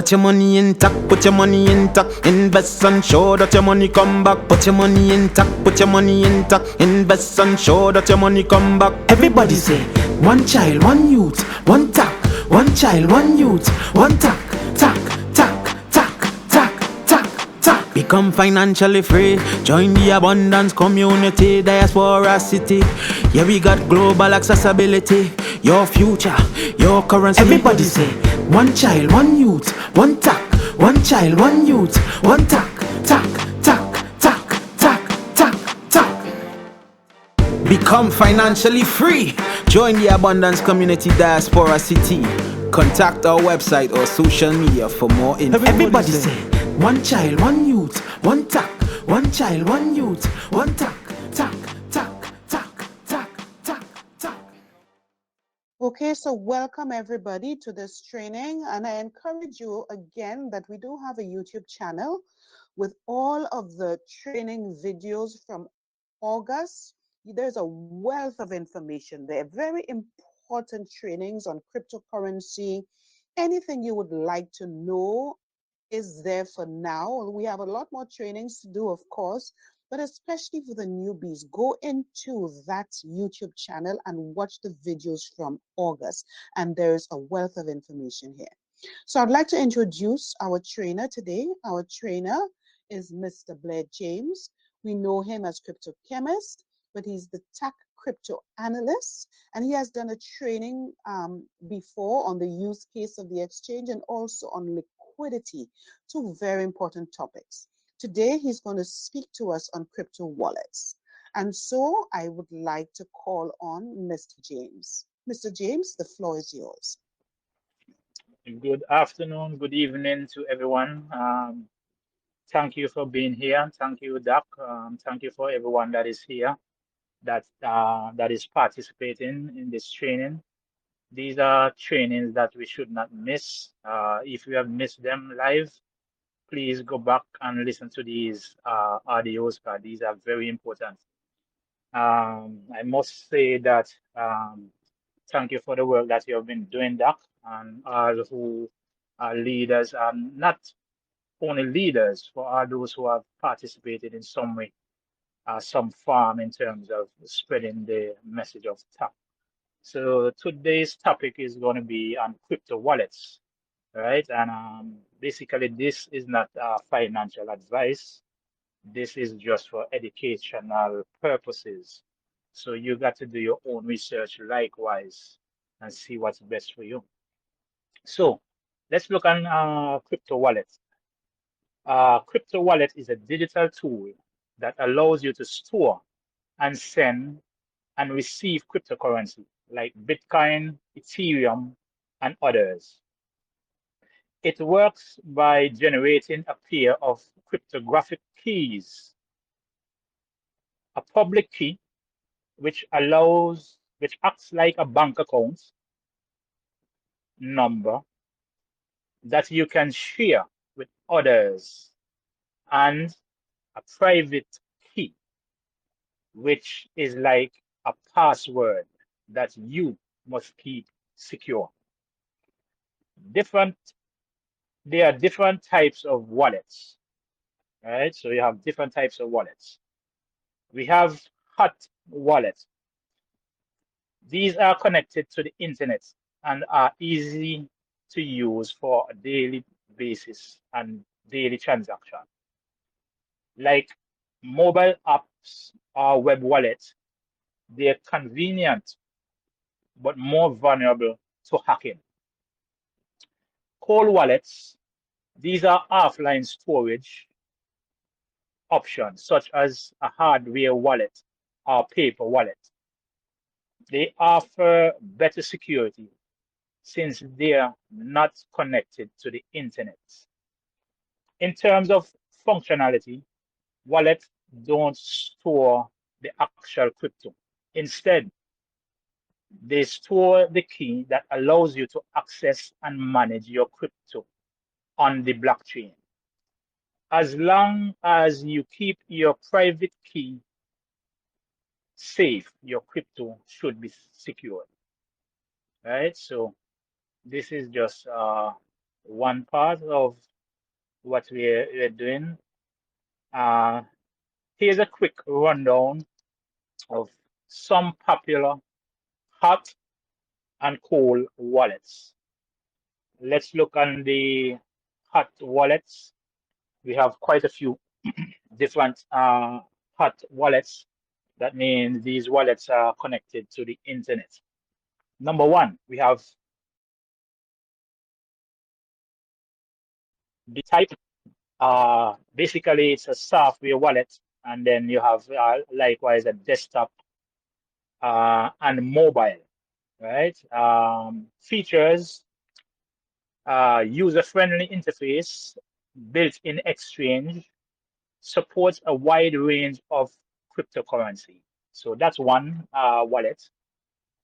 Put your money intact, put your money intact. Invest and show that your money come back. Put your money intact, put your money intact. Invest and show that your money come back. Everybody say, one child, one youth, one tack. One child, one youth, one tack, tack, tack, tack, tack, tack, tack. Become financially free. Join the abundance community, diaspora city. Yeah, we got global accessibility. Your future, your currency. Everybody say, one child, one youth, one tack. One child, one youth, one tack, tack, tack, tack, tack, tack, tack. Become financially free. Join the Abundance Community Diaspora City. Contact our website or social media for more info. Everybody say, one child, one youth, one tack. One child, one youth, one tack, tack, tack, tack, tack, tack, tack. Okay, so welcome everybody to this training, and I encourage you again that we do have a YouTube channel with all of the training videos from August. There's a wealth of information there, very important trainings on cryptocurrency. Anything you would like to know is there for now. We have a lot more trainings to do, of course, but especially for the newbies, go into that YouTube channel and watch the videos from August, and there's a wealth of information here. So I'd like to introduce our trainer today. Our trainer is Mr. Blair James. We know him as Crypto Chemist, but he's the tech crypto analyst, and he has done a training before on the use case of the exchange and also on liquidity, two very important topics. Today, he's going to speak to us on crypto wallets. And so I would like to call on Mr. James. Mr. James, the floor is yours. Good afternoon, good evening to everyone. Thank you for being here. Thank you, Doc. Thank you for everyone that is here, that is participating in this training. These are trainings that we should not miss. If you have missed them live, please go back and listen to these audios, because these are very important. I must say that thank you for the work that you have been doing, Doc, and all who are leaders, and not only leaders, for all those who have participated in some way, some form in terms of spreading the message of TAP. So today's topic is going to be on crypto wallets, right? And basically, this is not financial advice. This is just for educational purposes. So you got to do your own research likewise and see what's best for you. So let's look on crypto wallet. Crypto wallet is a digital tool that allows you to store and send and receive cryptocurrency like Bitcoin, Ethereum, and others. It works by generating a pair of cryptographic keys, a public key which acts like a bank account number that you can share with others, and a private key, which is like a password that you must keep secure. There are different types of wallets, right? So you have different types of wallets. We have hot wallets. These are connected to the internet and are easy to use for a daily basis and daily transaction. Like mobile apps or web wallets, they're convenient but more vulnerable to hacking. Cold wallets, these are offline storage options such as a hardware wallet or paper wallet. They offer better security since they are not connected to the internet. In terms of functionality, wallets don't store the actual crypto. Instead, they store the key that allows you to access and manage your crypto on the blockchain. As long as you keep your private key safe, your crypto should be secured. Right? So this is just one part of what we're doing. Uh, Here's a quick rundown of some popular hot and cold wallets. Let's look on the hot wallets. We have quite a few different hot wallets. That means these wallets are connected to the internet. Number one, we have the type. Basically, it's a software wallet, and then you have likewise a desktop and mobile, right? Features, user-friendly interface, built-in exchange, supports a wide range of cryptocurrency. So that's one wallet.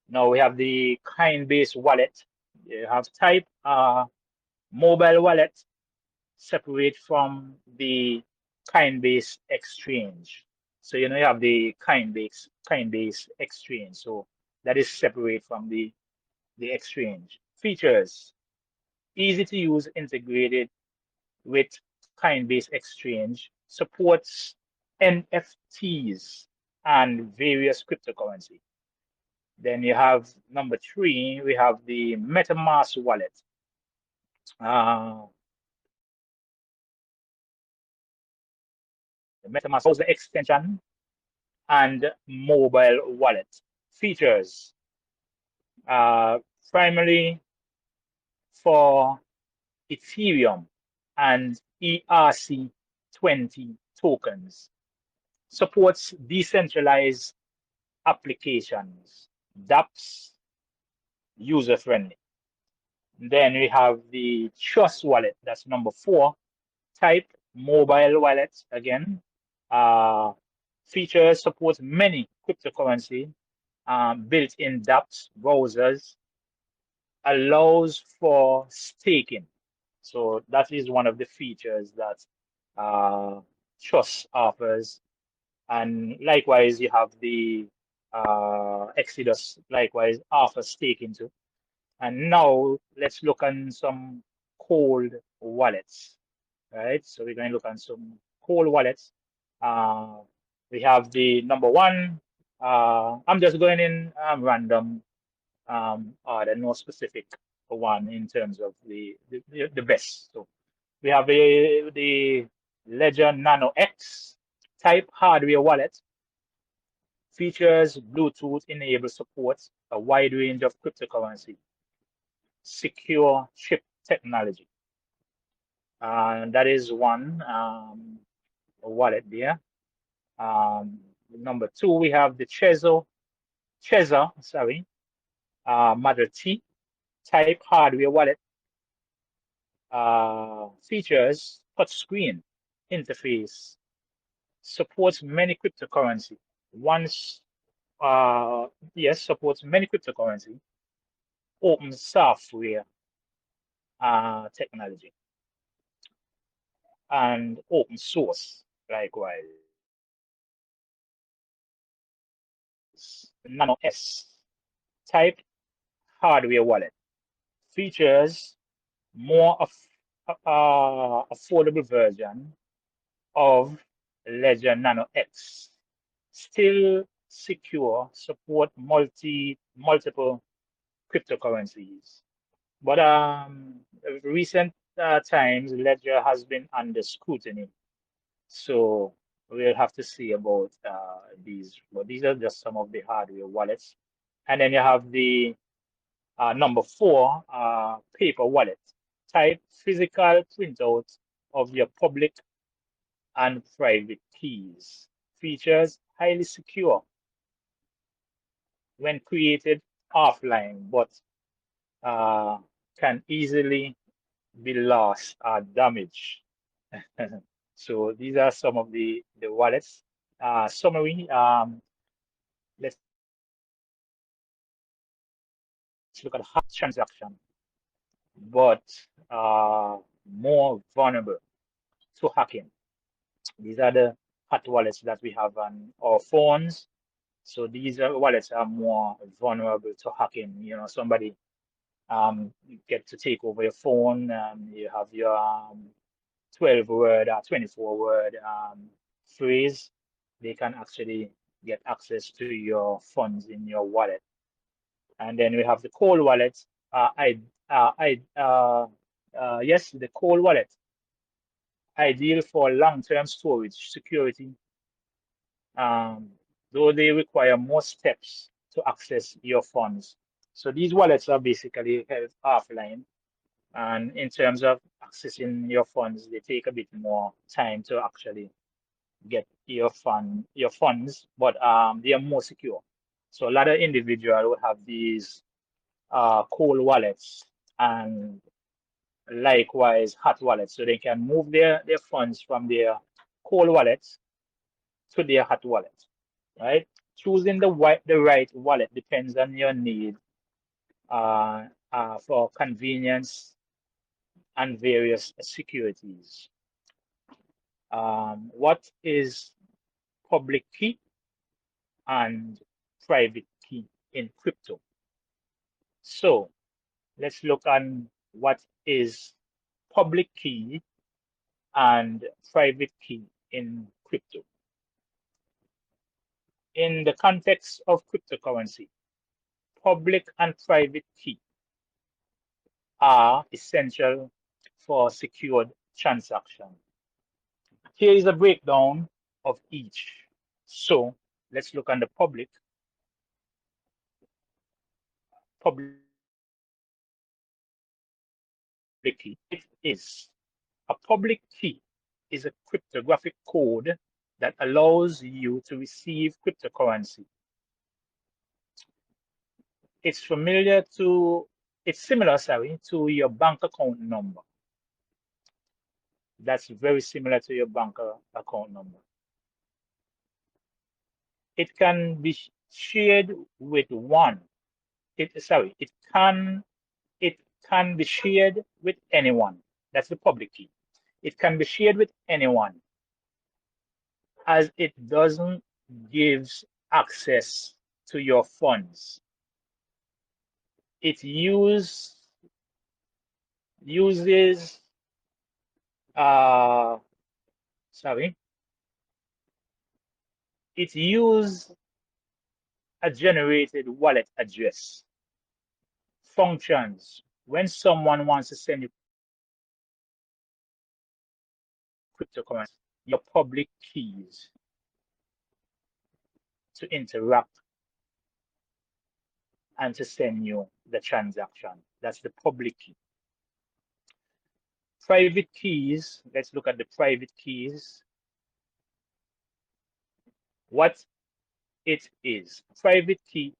Now we have the Coinbase wallet. You have type mobile wallet separate from the Coinbase exchange. So you have the Coinbase exchange. So that is separate from the exchange. Features, easy to use, integrated with Coinbase exchange, supports NFTs and various cryptocurrency. Then you have number three, we have the MetaMask wallet. Uh, the MetaMask browser extension and mobile wallet features, uh, primarily for Ethereum and ERC20 tokens. Supports decentralized applications, dApps, user friendly. Then we have the Trust wallet, that's number four. Type mobile wallet again. Features supports many cryptocurrency, built-in dApps, browsers, allows for staking. So that is one of the features that Trust offers. And likewise, you have the Exodus, likewise, offers staking too. And now let's look on some cold wallets, right? So we're going to look on some cold wallets. We have the number one. I'm just going in random order, no specific one in terms of the best. So we have the Ledger Nano X type hardware wallet. Features Bluetooth enable support a wide range of cryptocurrency, secure chip technology. And that is one wallet there. Number two, we have the Trezor, sorry, Mother T type hardware wallet. Features touchscreen interface, supports many cryptocurrency. Once, yes, supports many cryptocurrency, open software technology, and open source likewise. Nano S type hardware wallet features more affordable version of Ledger Nano X. Still secure, support multiple cryptocurrencies. But recent times, Ledger has been under scrutiny. So we'll have to see about these. But these are just some of the hardware wallets. And then you have the number four, paper wallet. Type physical printout of your public and private keys. Features highly secure when created offline, but can easily be lost or damaged. So these are some of the wallets. Summary, let's look at hot transaction, but more vulnerable to hacking. These are the hot wallets that we have on our phones. So these wallets are more vulnerable to hacking. Somebody You get to take over your phone. You have your 12 word or 24 word phrase. They can actually get access to your funds in your wallet. And then we have the cold wallet. Yes, the cold wallet, ideal for long-term storage security, um, though they require more steps to access your funds. So these wallets are basically held offline, and in terms of accessing your funds, they take a bit more time to actually get your funds, but they are more secure. So a lot of individuals will have these cold wallets and likewise hot wallets, so they can move their funds from their cold wallets to their hot wallet, right? Choosing the right wallet depends on your need for convenience and various securities. What is public key and private key in crypto? So let's look on what is public key and private key in crypto. In the context of cryptocurrency, public and private key are essential for secured transaction. Here is a breakdown of each. So let's look on the public key. It is a public key is a cryptographic code that allows you to receive cryptocurrency. It's similar, sorry, to your bank account number. That's very similar to your bank account number. It can be shared with one. It can be shared with anyone. That's the public key. It can be shared with anyone, as it doesn't gives access to your funds. It uses uh sorry it use a generated wallet address. Functions: when someone wants to send you cryptocurrency, your public keys to interact and to send you the transaction. That's the public key. Private keys, let's look at the private keys. What it is. Private key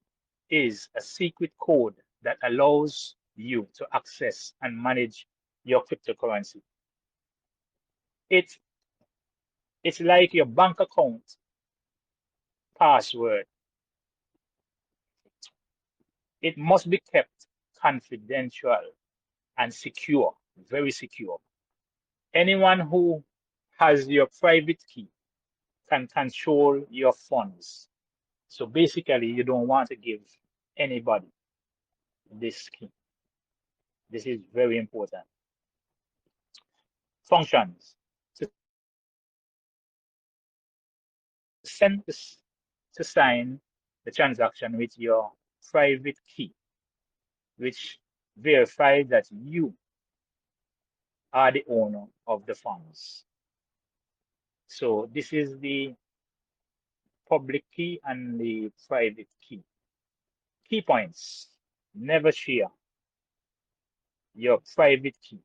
is a secret code that allows you to access and manage your cryptocurrency. It's like your bank account password. It must be kept confidential and secure, very secure. Anyone who has your private key can control your funds. So basically, you don't want to give anybody this key. This is very important. Functions: to send this, to sign the transaction with your private key, which verifies that you are the owner of the funds. So this is the public key and the private key. Key points: never share your private key.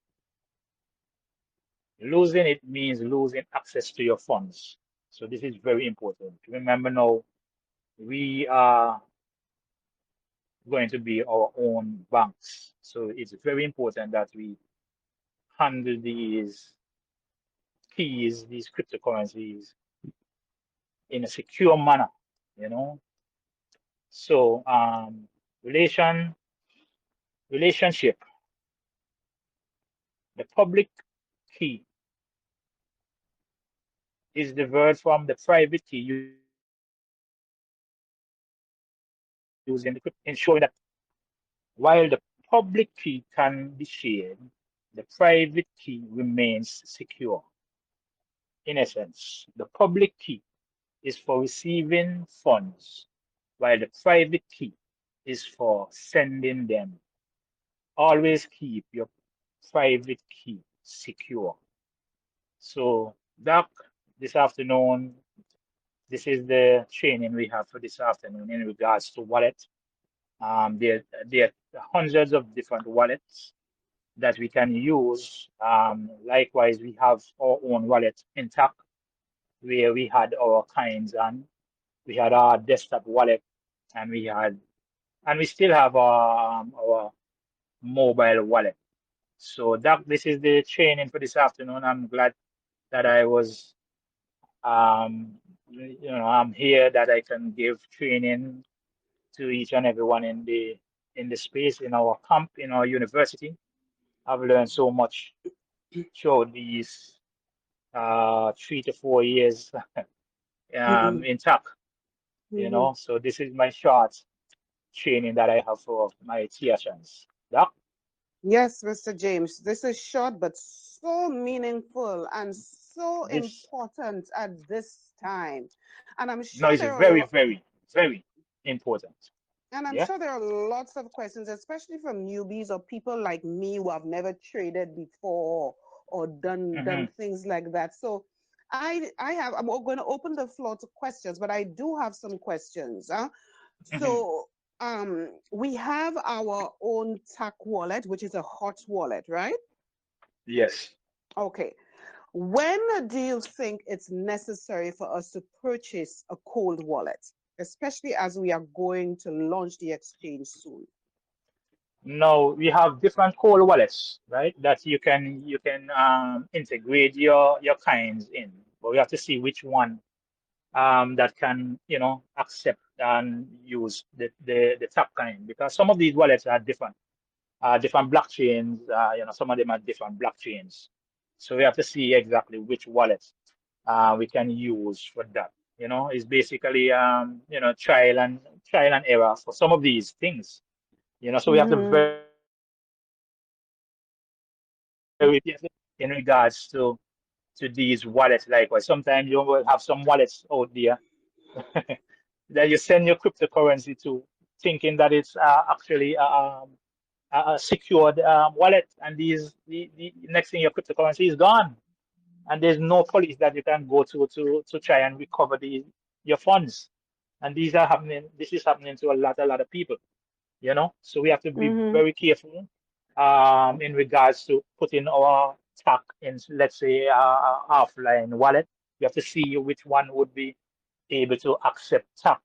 Losing it means losing access to your funds. So this is very important. Remember now, we are going to be our own banks. So it's very important that we handle these keys, these cryptocurrencies, in a secure manner, you know. So relationship, the public key is diverged from the private key using the ensuring that while the public key can be shared, the private key remains secure. In essence, the public key is for receiving funds, while the private key is for sending them. Always keep your private key secure. So, Doc, this afternoon, this is the training we have for this afternoon in regards to wallet. There are hundreds of different wallets that we can use. Likewise, we have our own wallet intact where we had our kinds and we had our desktop wallet and we still have our mobile wallet. So that this is the training for this afternoon. I'm glad that I was I'm here that I can give training to each and everyone in the space in our camp in our university. I've learned so much throughout these 3 to 4 years Mm-hmm. intact, Mm-hmm. So this is my short training that I have for my theatrons. Yeah, Yes, Mr. James, this is short but so meaningful and so this important at this time. And I'm no sure is there are very, very, very important. And I'm Yeah. sure there are lots of questions, especially from newbies or people like me who have never traded before or done Hmm. things like that. So I'm going to open the floor to questions, but I do have some questions. Hmm. So we have our own TAC wallet, which is a hot wallet, right? Yes. Okay. When do you think it's necessary for us to purchase a cold wallet, especially as we are going to launch the exchange soon? Now we have different cold wallets, right? That you can integrate your kinds in, but we have to see which one that can accept and use the top kind because some of these wallets are different blockchains. Some of them are different blockchains. So we have to see exactly which wallet we can use for that. It's basically trial and error for some of these things. So we have to Mm-hmm. very careful in regards to these wallets. Likewise, sometimes you will have some wallets out there that you send your cryptocurrency to, thinking that it's actually a secured wallet, and the next thing your cryptocurrency is gone, and there's no police that you can go to try and recover your funds. And these are happening. This is happening to a lot of people. So we have to be Mm-hmm. very careful in regards to putting our tack in, let's say, offline wallet. We have to see which one would be able to accept tack.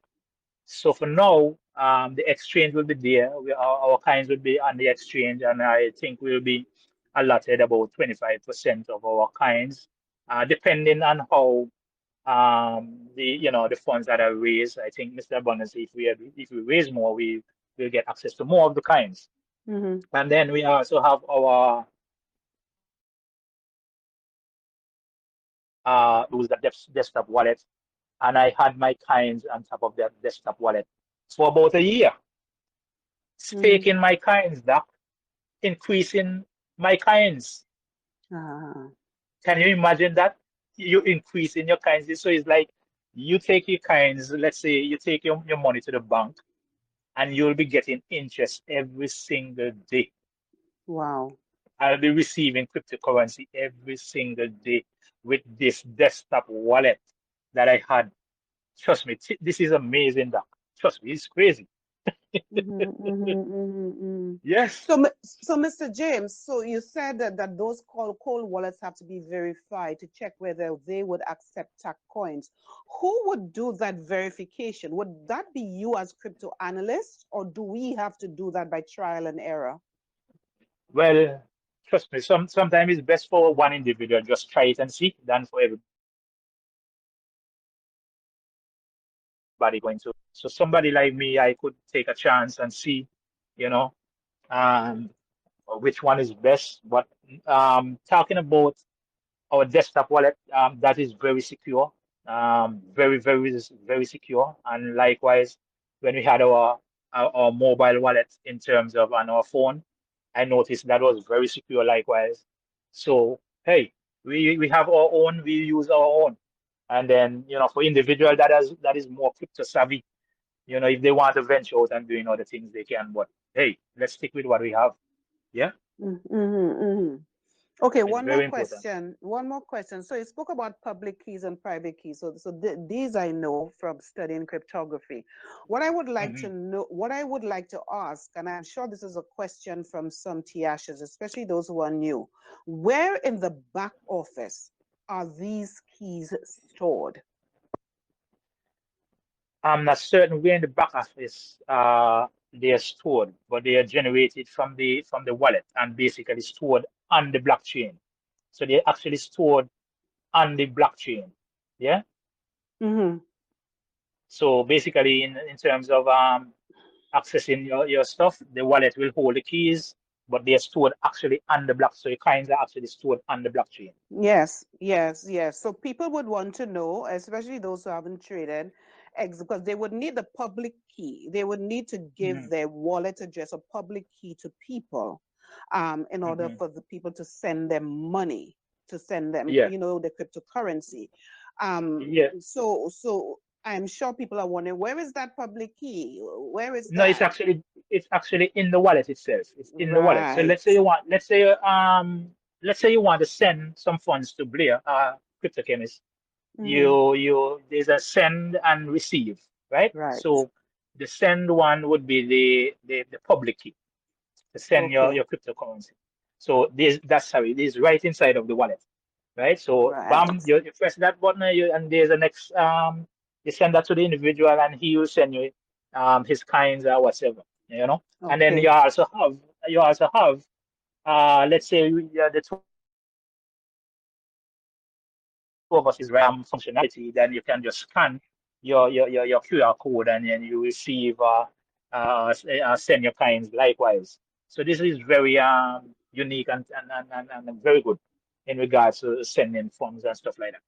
So for now, the exchange will be there. Our kinds will be on the exchange, and I think we'll be allotted about 25% of our kinds, depending on how the funds that are raised. I think, Mr. Abundance, if we raise more, we will get access to more of the kinds. Mm-hmm. And then we also have our use the desktop wallet, and I had my kinds on top of that desktop wallet for about a year, Mm-hmm. staking my kinds, doc, increasing my kinds. Ah. Can you imagine that? You increase in your kinds. So it's like you take your kinds, let's say you take your money to the bank and you'll be getting interest every single day. Wow. I'll be receiving cryptocurrency every single day with this desktop wallet that I had. Trust me, this is amazing, doc. Trust me, it's crazy. Mm-hmm, mm-hmm, mm-hmm, mm. Yes. So, Mr. James, so you said that those cold wallets have to be verified to check whether they would accept TAC coins. Who would do that verification? Would that be you as crypto analyst, or do we have to do that by trial and error? Well, trust me, sometimes it's best for one individual just try it and see than for everybody going to. So somebody like me, I could take a chance and see, you know, um, which one is best. But talking about our desktop wallet, that is very secure, very, very, very secure. And likewise, when we had our mobile wallet in terms of on our phone. I noticed that was very secure likewise. So, hey, we have our own, we use our own. And then, for individual that is more crypto savvy, if they want to venture out and doing other things, they can. But hey, let's stick with what we have. Yeah, Mm-hmm, mm-hmm. Okay, it's one more very important. question. One more question. So you spoke about public keys and private keys. So these I know from studying cryptography. What I would like to Hmm. know, what I would like to ask, and I'm sure this is a question from some TIAShes, especially those who are new. Where in the back office are these keys stored? I'm not certain where in the back office they are stored, but they are generated from the wallet and basically stored on the blockchain. So they're actually stored on the blockchain. Yeah. Mm-hmm. So basically, in terms of accessing your stuff, the wallet will hold the keys, but they're stored actually on the block. So your coins are actually stored on the blockchain. Yes, yes, yes. So people would want to know, especially those who haven't traded, because they would need the public key. They would need to give Hmm. their wallet address or public key to people, in order Hmm. for the people to send them money, to send them, Yeah, the cryptocurrency. yeah. So I'm sure people are wondering, where is that public key? Where is No, it's that? actually in the wallet itself. It's in the wallet. So Right. let's say you want to send some funds to Blair, crypto chemist. Mm-hmm. There's a send and receive, right? Right. So the send one would be the public key to send your Okay. cryptocurrency. So this right inside of the wallet, right? So Right. bam, you press that button and there's a next you send that to the individual and he will send you his kinds or whatever, And then Okay. you also have let's say the two of us is right functionality, then you can just scan your QR code and then you receive send your kinds likewise. So this is very unique and very good in regards to sending funds and stuff like that.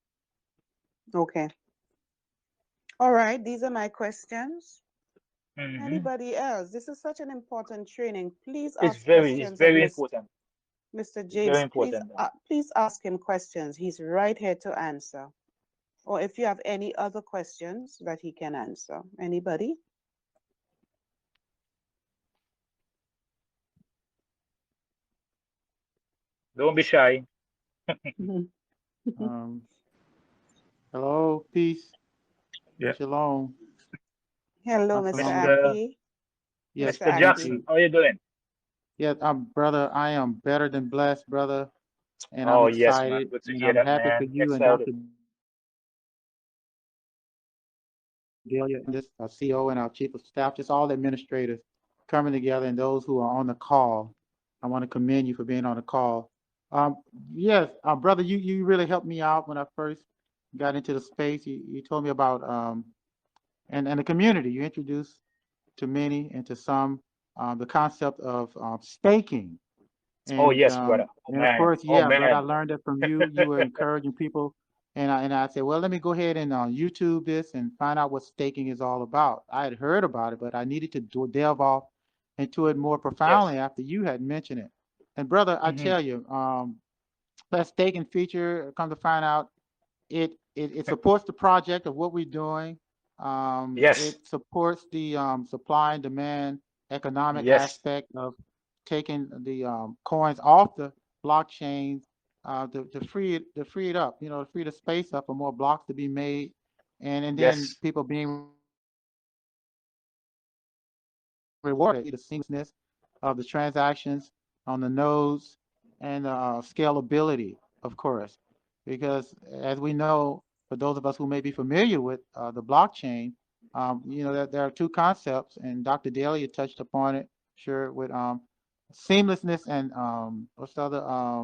Okay. All right, these are my questions. Hmm. Anybody else? This is such an important training. Please It's ask very it's questions of very important. Mr. It's very James. important. Please ask him questions. He's right here to answer. Or if you have any other questions that he can answer. Anybody? Don't be shy. Um, Hello, peace and Yeah, shalom. Hello, Mr. Assalamu Mr. alaikum. Aki. Yes, Mr. Mr. Aki. Jackson, how are you doing? yes, brother. I am better than blessed, brother, and I'm Oh yes, man. excited, Good to and hear I'm that, happy for man. you and Excited. Dr. Delia, and this our CEO and our chief of staff, just all the administrators coming together, and those who are on the call. I want to commend you for being on the call. Um, yes, brother, you really helped me out when I first got into the space. You told me about and the community. You introduced to many and to some the concept of staking. Oh yes, brother. Oh And of man. course, Oh yeah, brother, I man. learned that from you. You were encouraging people, and I said, well, let me go ahead and YouTube this and find out what staking is all about. I had heard about it, but I needed to delve off into it more Yes. profoundly after you had mentioned it. And brother, I Hmm. tell you, that staking feature, come to find out, it supports the project of what we're doing. Yes. It supports the supply and demand economic Yes. aspect of taking the coins off the blockchains to free it up, to free the space up for more blocks to be made, and then Yes. people being rewarded, the seamlessness of the transactions on the nodes and scalability, of course, because as we know, for those of us who may be familiar with the blockchain, that there are two concepts, and Dr. Daly touched upon it, sure, with seamlessness and what's the other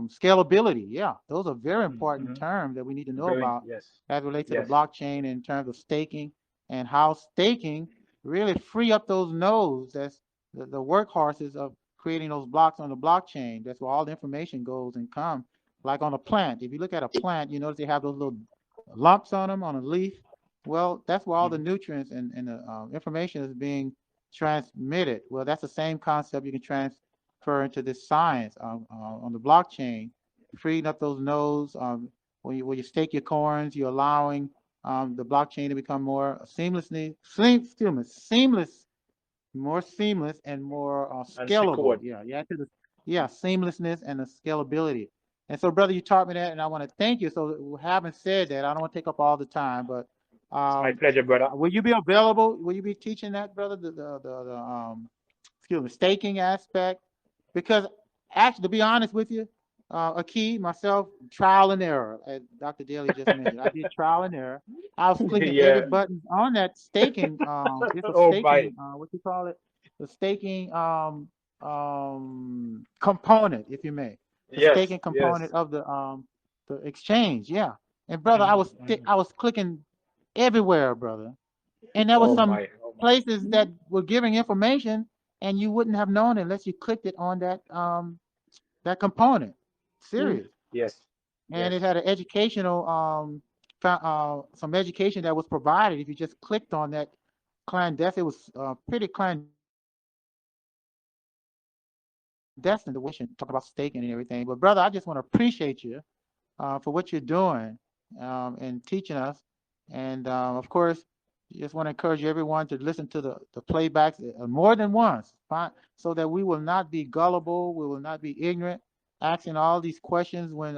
scalability. Yeah, those are very important Hmm. terms that we need to know Very. about Yes. as it relates to the Yes. blockchain in terms of staking and how staking really free up those nodes. That's the workhorses of creating those blocks on the blockchain. That's where all the information goes and comes. Like on a plant, if you look at a plant, you notice they have those little lumps on them on a leaf. Well, that's where all the Hmm. nutrients and the information is being transmitted. Well, that's the same concept you can referring to this science on the blockchain, freeing up those nodes. When you stake your coins, you're allowing the blockchain to become more seamless, more seamless and more and scalable. secured. Yeah, yeah, seamlessness and the scalability. And so, brother, you taught me that, and I want to thank you. So, having said that, I don't want to take up all the time, but It's my um, pleasure, brother. will you be available? Will you be teaching that, brother? The excuse me, staking aspect? Because actually, to be honest with you, a key myself, trial and error, as Dr. Daly just mentioned. I did trial and error. I was clicking every Yeah. button on that staking. It's a Oh my. staking. What you call it? The staking component, if you may, the Yes. staking component Yes. of the exchange. Yeah. And brother, Mm. I was clicking everywhere, brother, and there was Oh some my. Oh my. places that were giving information, and you wouldn't have known it unless you clicked it on that component. Mm. Serious. Yes. And Yes. it had an educational some education that was provided if you just clicked on that clandestine. It was pretty clandestine the way it talk about staking and everything. But brother, I just want to appreciate you for what you're doing and teaching us. And of course, just want to encourage everyone to listen to the playbacks more than once, so that we will not be gullible, we will not be ignorant, asking all these questions when,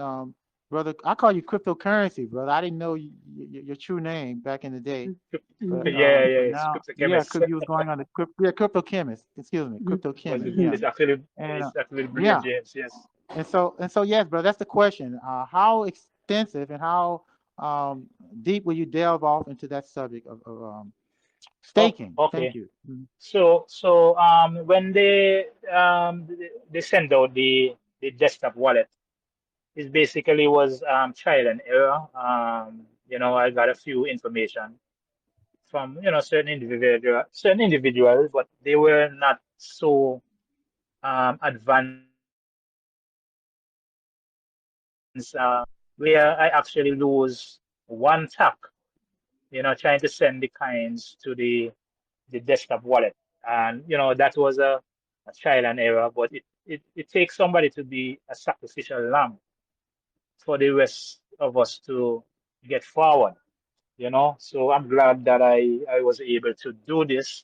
brother, I call you cryptocurrency, brother. I didn't know your true name back in the day. But Mm. Yeah. Yeah. It's now, crypto yeah, chemist. because you was going on the yeah, crypto chemist, excuse me, Mhm. crypto Was chemist, it? yeah. Mhm. And It's actually Blair yeah, James. Yes. and so yes, bro, that's the question. How extensive and how um, deep will you delve off into that subject of Oh. staking? Thank Okay. you. Mhm. So when they send out the desktop wallet, it basically was trial and error. I got a few information from certain individuals, but they were not so advanced where I actually lose one tap, trying to send the coins to the desktop wallet. And that was a trial and error, but it takes somebody to be a sacrificial lamb for the rest of us to get forward. So I'm glad that I was able to do this.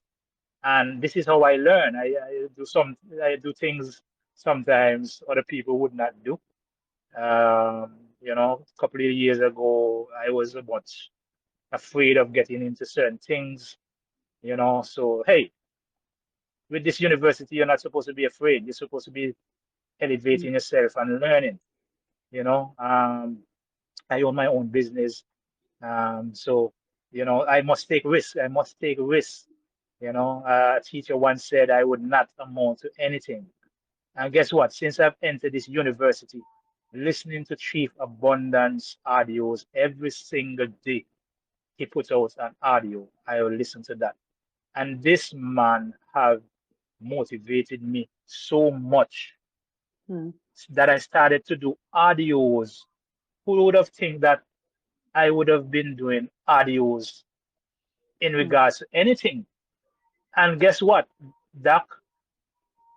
And this is how I learn. I do things sometimes other people would not do. A couple of years ago, I was much afraid of getting into certain things. So, hey, with this university, you're not supposed to be afraid. You're supposed to be Mm. elevating yourself and learning. You know, um, I own my own business. So, I must take risks. I must take risks. A teacher once said I would not amount to anything. And guess what? Since I've entered this university, listening to Chief Abundance audios every single day, he puts out an audio. I will listen to that. And this man have motivated me so much Mm. that I started to do audios. Who would have think that I would have been doing audios in Mm. regards to anything? And guess what, Doc?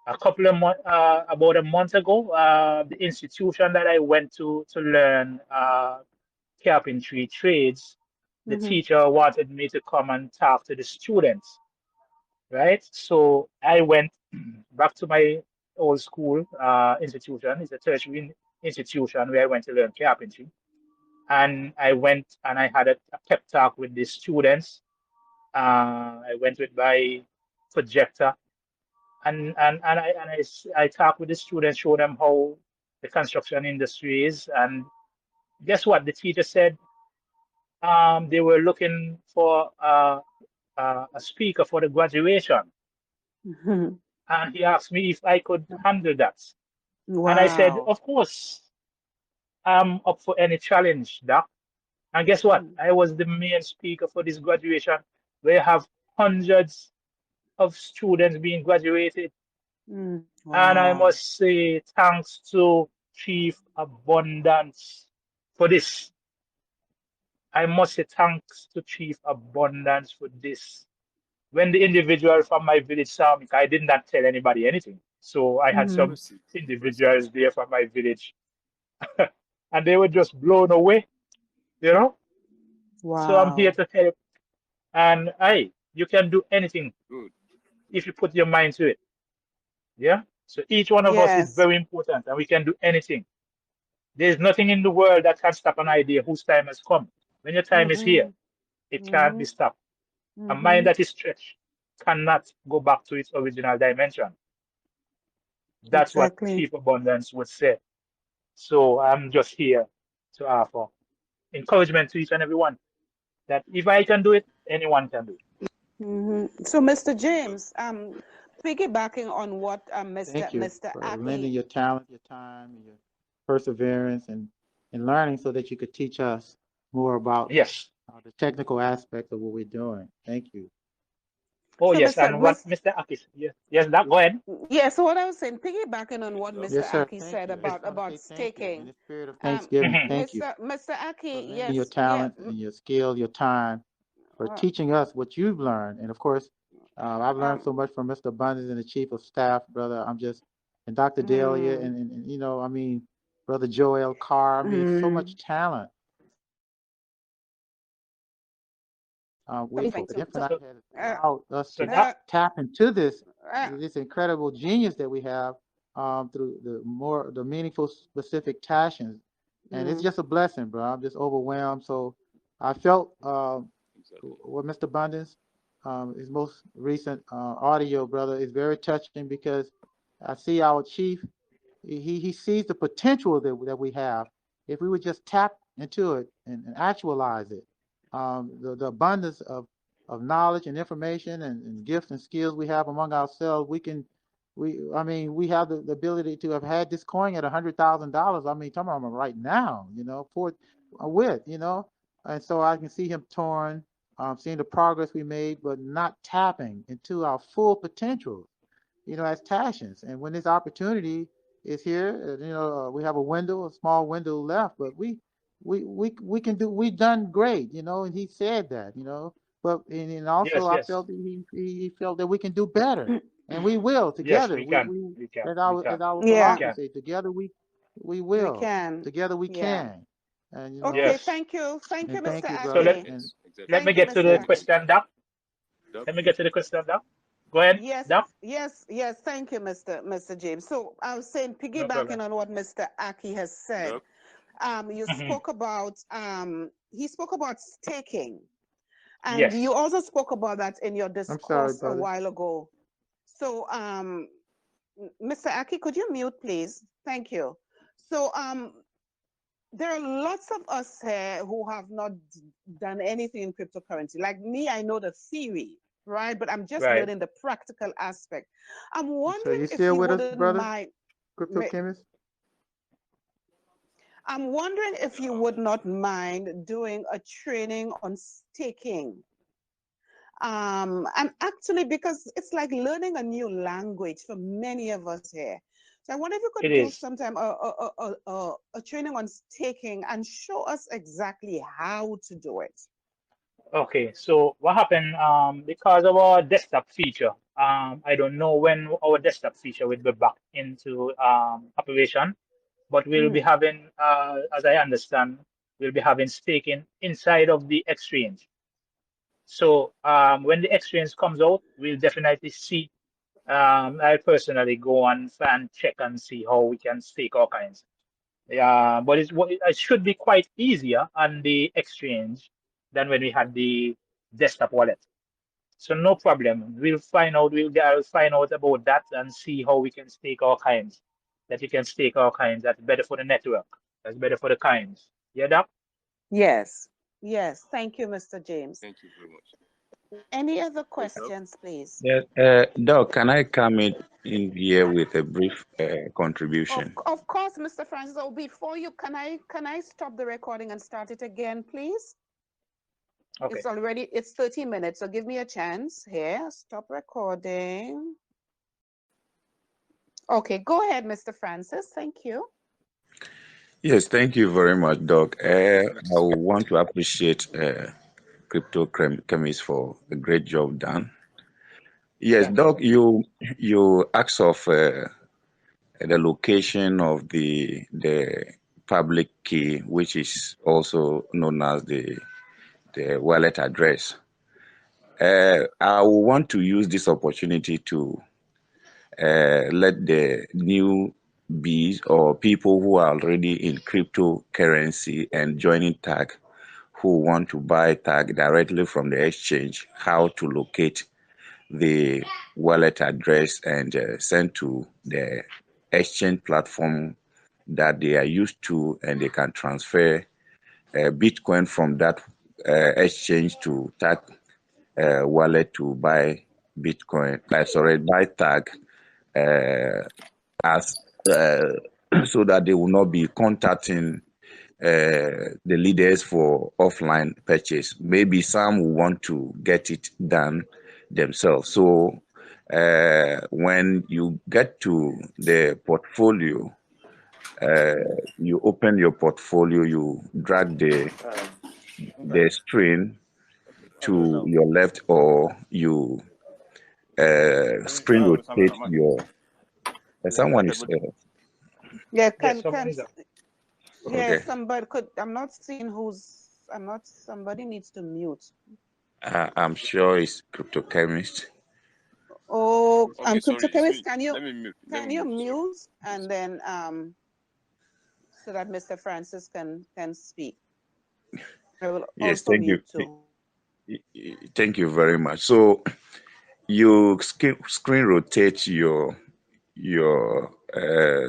About a month ago, the institution that I went to learn carpentry trades, the Mhm. teacher wanted me to come and talk to the students, right? So I went back to my old school institution. It's a tertiary institution where I went to learn carpentry. And I went and I had a pep talk with the students. I went with my projector and I talked with the students, showed them how the construction industry is. And guess what? The teacher said they were looking for a speaker for the graduation. Mhm. And he asked me if I could handle that. And I said, Wow. of course, I'm up for any challenge, Doc. And guess what? Mm. I was the main speaker for this graduation. We have hundreds of students being graduated. Mm. And I Wow. must say thanks to Chief Abundance for this. I must say thanks to Chief Abundance for this. When the individual from my village saw me, I did not tell anybody anything. So I had some individuals there from my village, and they were just blown away, you know. So I'm here Wow. to help, and hey, you can do anything if you put your mind to it. Yeah. So each one of us is Yes. very important, and we can do anything. There's nothing in the world that can stop an idea whose time has come. When your time is here, Mm-hmm. it can't be Mm-hmm. stopped. A mind Mm-hmm. that is stretched cannot go back to its original dimension. That's what Exactly. Chief Abundance would say. So I'm just here to offer encouragement to each and every one that if I can do it, anyone can do it. So, Mr. James, piggybacking on what Thank you Mr. for lending Aki. your talent, your time, and your perseverance, and learning so that you could teach us more about Yes. the technical aspect of what we're doing. Thank you. Oh, So, yes. And what Mr. Akis, yes, yes, that go ahead. yeah. So, what I was saying, piggybacking on what Mr. Yes, sir. Aki Thank said you. I just want to about say thank you. In staking. the spirit of Um, Thanksgiving, Hmm. thank you Mr. for Aki, lending your yes, yeah. talent and your skill, your time, for Uh, teaching us what you've learned. And of course, I've learned so um, much from Mr. Abundance and the Chief of Staff, brother. And Dr. Delia, mm, and I mean, Brother Joel Carr. I mean, so mm. much talent. Something. The Infinite So, has Uh, allowed us so to that, uh, tap into uh, this incredible genius that we have through the meaningful specific passions, and it's mm, just a blessing, bro. I'm just overwhelmed. So I felt what Mr. Abundance, his most recent audio, brother, is very touching because I see our chief. He sees the potential that we have if we would just tap into it and actualize it. The abundance of knowledge and information and gifts and skills we have among ourselves, I mean, we have the ability to have had this coin at $100,000. I mean, talking about right now, for and so I can see him torn, seeing the progress we made, but not tapping into our full potential, as Tashians. And when this opportunity is here, we have a small window left, but we can do, we've done great, and he said that, but and also yes, I yes, felt that he felt that we can do better, and we will yes, together. we can, we can, we As can, our we yeah, philosophy can. say, together we we will, can. together we Yeah. can, and Okay. Yes. Thank you. Thank you, and Mr. thank you, So brother, let Aki. and let me Thank you, get to Mr. the and Aki. question, Doc. Let me get to the question, Doc. Go ahead, Yes, Doc. yes. Thank you, Mr. James. So I was saying, No problem. piggybacking on what Mr. Aki has said. You Hmm. spoke about he spoke about staking, and you Yes. also spoke about that in your I'm sorry, discourse a brother. while ago. So, Mr. Aki, could you mute, please? Thank you. So, there are lots of us here who have not done anything in cryptocurrency. Like me, I know the theory, right? But I'm just Right. learning the practical aspect. I'm So wondering you if still you with us, wouldn't brother, mind. crypto chemist? I'm wondering if you would not mind doing a training on staking. And actually, because it's like learning a new language for many of us here. So I wonder if you It could do is. sometime a training on staking and show us exactly how to do it. Okay. So what happened? Because of our desktop feature, I don't know when our desktop feature will be back into operation, but we'll be Mm-hmm. having, as I understand, we'll be having staking inside of the exchange. So when the exchange comes out, we'll definitely see. I personally go and check and see how we can stake all kinds. Yeah, but it should be quite easier on the exchange than when we had the desktop wallet. So no problem. I'll find out about that and see how we can stake all kinds. That you can stake all kinds. That's better for the network. That's better for the kinds. Yeah, Doc? Yes. Yes. Thank you, Mr. James. Any other questions, please? Yes, Doc, can I come in here with a brief contribution? Of course, Mr. Francis. Oh, before you, can I stop the recording and start it again, please? Okay. It's 30 minutes, so give me a chance here. Stop recording. Okay, go ahead, Mr. Francis. Thank you. Yes, thank you very much, Doc. I want to appreciate Crypto Chemist for a great job done. Yes, Yeah. Doc, you asked of the location of the public key, which is also known as the wallet address. I will want to use this opportunity to let the newbies or people who are already in cryptocurrency and joining tag, who want to buy tag directly from the exchange, how to locate the wallet address and send to the exchange platform that they are used to, and they can transfer Bitcoin from that exchange to tag wallet to buy Bitcoin. Sorry, buy tag as so that they will not be contacting the leaders for offline purchase. Maybe some will want to get it done themselves. So when you get to the portfolio, you open your portfolio, you drag the screen to your left, or you screen rotate your. Someone is Yeah, Yes, someone is up. yeah, okay. somebody could, I'm not seeing somebody needs to mute. I'm sure it's cryptochemist. Oh, CryptoCurrency, can you mute and then so that Mr. Francis can speak. I will Yes, also thank you. mute too. Thank you very much. So you screen rotate your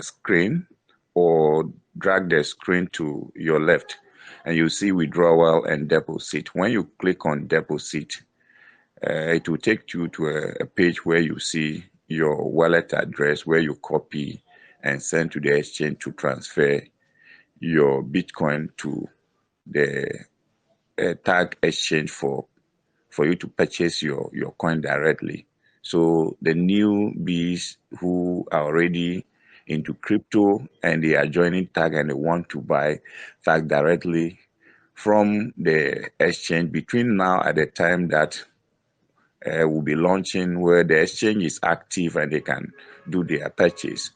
screen, or drag the screen to your left, and you see withdrawal and deposit. When you click on deposit, it will take you to a page where you see your wallet address, where you copy and send to the exchange to transfer your Bitcoin to the tag exchange for you to purchase your coin directly. So the newbies who are already into crypto and they are joining tag and they want to buy tag directly from the exchange, between now at the time that we'll be launching, where the exchange is active and they can do their purchase,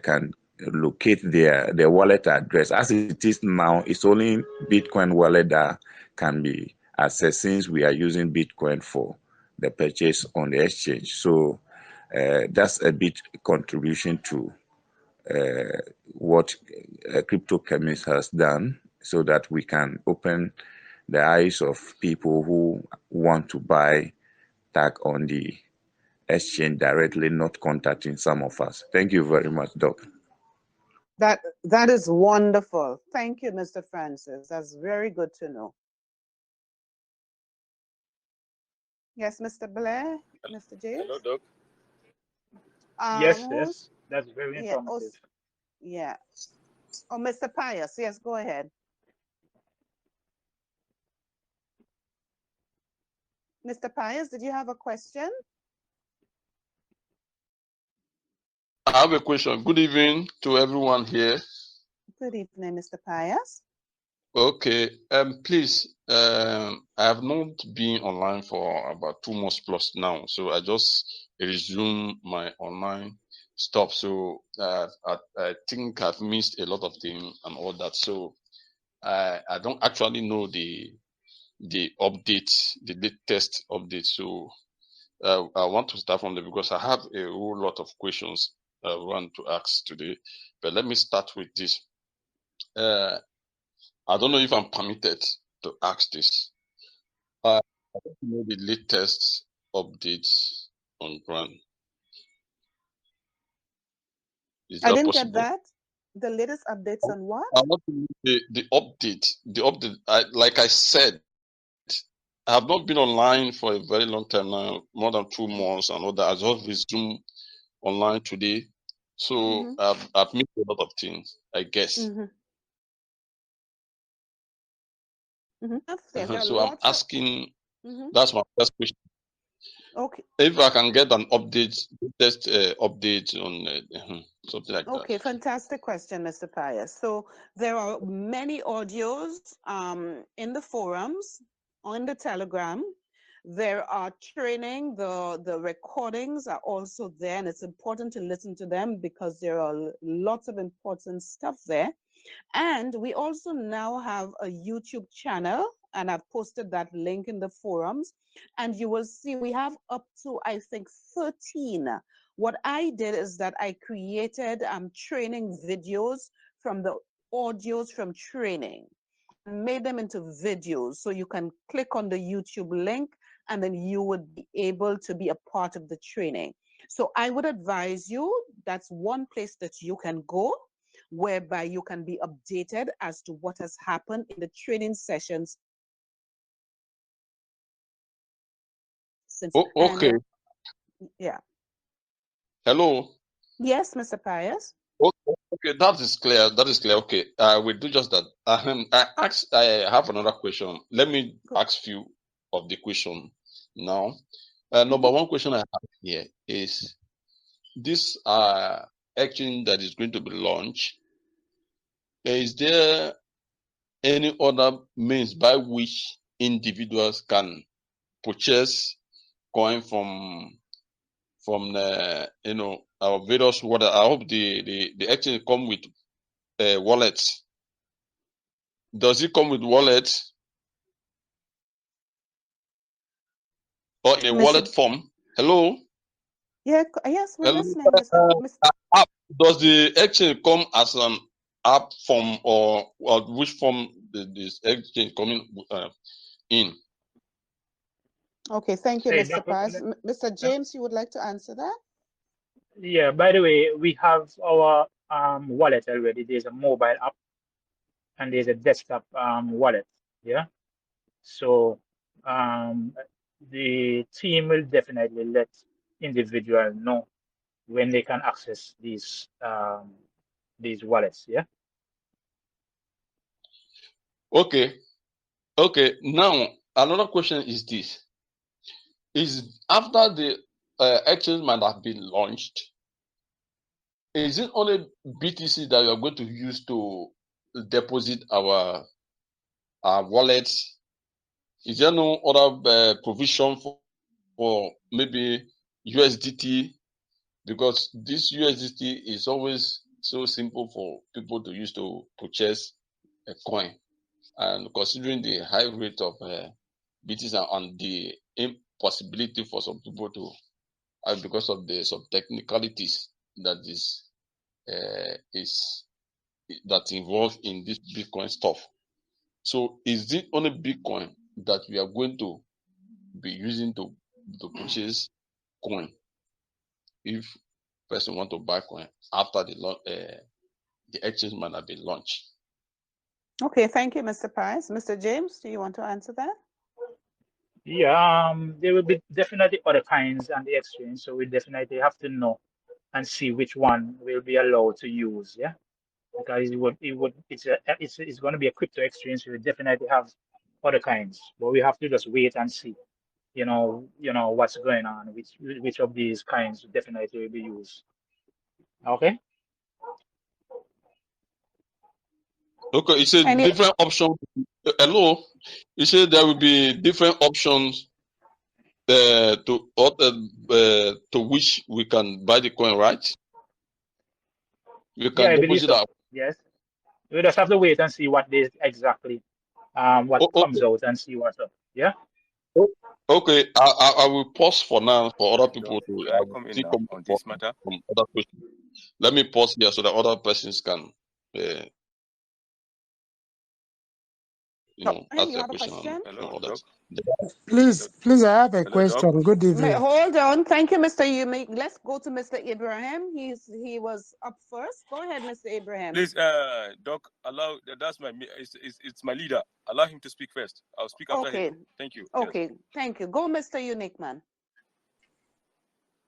can locate their wallet address. As it is now, it's only Bitcoin wallet that can be accessed, since we are using Bitcoin for the purchase on the exchange. So that's a bit contribution to what Crypto Chemist has done, so that we can open the eyes of people who want to buy tag on the exchange directly, not contacting some of us. Thank you very much, Doc. That is wonderful. Thank you, Mr. Francis. That's very good to know. Yes, Mr. Blair, Mr. James. Hello, Doc. Yes, Who's yes, that's very yeah, informative. yeah. Oh, Mr. Pius. Yes, go ahead. Mr. Pius, did you have a question? I have a question. Good evening to everyone here. Good evening, Mr. Pius. Okay, please, I have not been online for about 2 months plus now, so I just resumed my online stuff. So I think I've missed a lot of things and all that. So I don't actually know the update, the latest update. So I want to start from there because I have a whole lot of questions I want to ask today. But let me start with this. I don't know if I'm permitted to ask this. I want to know the latest updates on ground. Is I that didn't get possible? that. The latest updates on what? I want to know the update. The update. Like I said, I have not been online for a very long time now, more than 2 months, and all that. I just resumed online today, so I've missed a lot of things, I guess. Yes, there are So I'm lots of. asking. That's my first question. Okay. If I can get an update, latest update on something like that. Okay, fantastic question, Mr. Pius. So there are many audios in the forums, on the Telegram. There are training, the recordings are also there, and it's important to listen to them because there are lots of important stuff there. And we also now have a YouTube channel, and I've posted that link in the forums. And you will see we have up to, I think, 13. What I did is that I created training videos from the audios from training, made them into videos. So you can click on the YouTube link and then you would be able to be a part of the training. So I would advise you, that's one place that you can go whereby you can be updated as to what has happened in the training sessions since. Okay. And, yeah. Hello. Yes, Mr. Pius. Okay, that is clear. That is clear. Okay, we do just that. I have another question. Let me ask few of the question now. Number one question I have here is this action that is going to be launched. Is there any other means by which individuals can purchase coin from our various wallet? I hope the exchange come with wallets. Does it come with wallets or in a wallet form? Hello. Yeah. Yes, we're Hello? listening, Mr. App. Does the exchange come as an app form or which form this exchange coming in? Okay, thank you, Say, Mr. Pius. Mr. James, you would like to answer that? Yeah, by the way, we have our wallet already. There's a mobile app and there's a desktop wallet. Yeah. So the team will definitely let individual know when they can access these wallets. Yeah. Okay. Okay. Now another question is this: is after the exchange might have been launched, is it only BTC that we are going to use to deposit our wallets? Is there no other provision for maybe USDT? Because this USDT is always so simple for people to use to purchase a coin. And considering the high rate of BTC and the impossibility for some people to, because of the some technicalities that is that involved in this Bitcoin stuff. So is it only Bitcoin that we are going to be using to purchase coin if person want to buy coin after the exchange might have been launched? Okay, thank you, Mr. Pius. Mr. James, do you want to answer that? Yeah, there will be definitely other kinds on the exchange, so we definitely have to know and see which one will be allowed to use. Yeah, because it's going to be a crypto exchange, so we definitely have other kinds, but we have to just wait and see. What's going on, which of these kinds definitely will be used. Okay. Okay, you said different options. Hello, you said there will be different options to which we can buy the coin, right? We Yeah, can I believe deposit so. our. Yes. We just have to wait and see what they exactly what comes Okay. out and see what's up. Yeah. Okay, I will pause for now for other people to Can I come in now on this matter? from other questions. Let me pause here so that other persons can, ask You their have a question and question? Hello, Doc. others. Please, I have a Hello, Doc. question. Good evening. Hold on. Thank you, Mr. Yumi. Let's go to Mr. Ibrahim. He was up first. Go ahead, Mr. Ibrahim. Please, Doc, allow that's it's my leader. Allow him to speak first. I'll speak after him. Thank you. Okay, yes. Thank you. Go, Mr. Unique Man.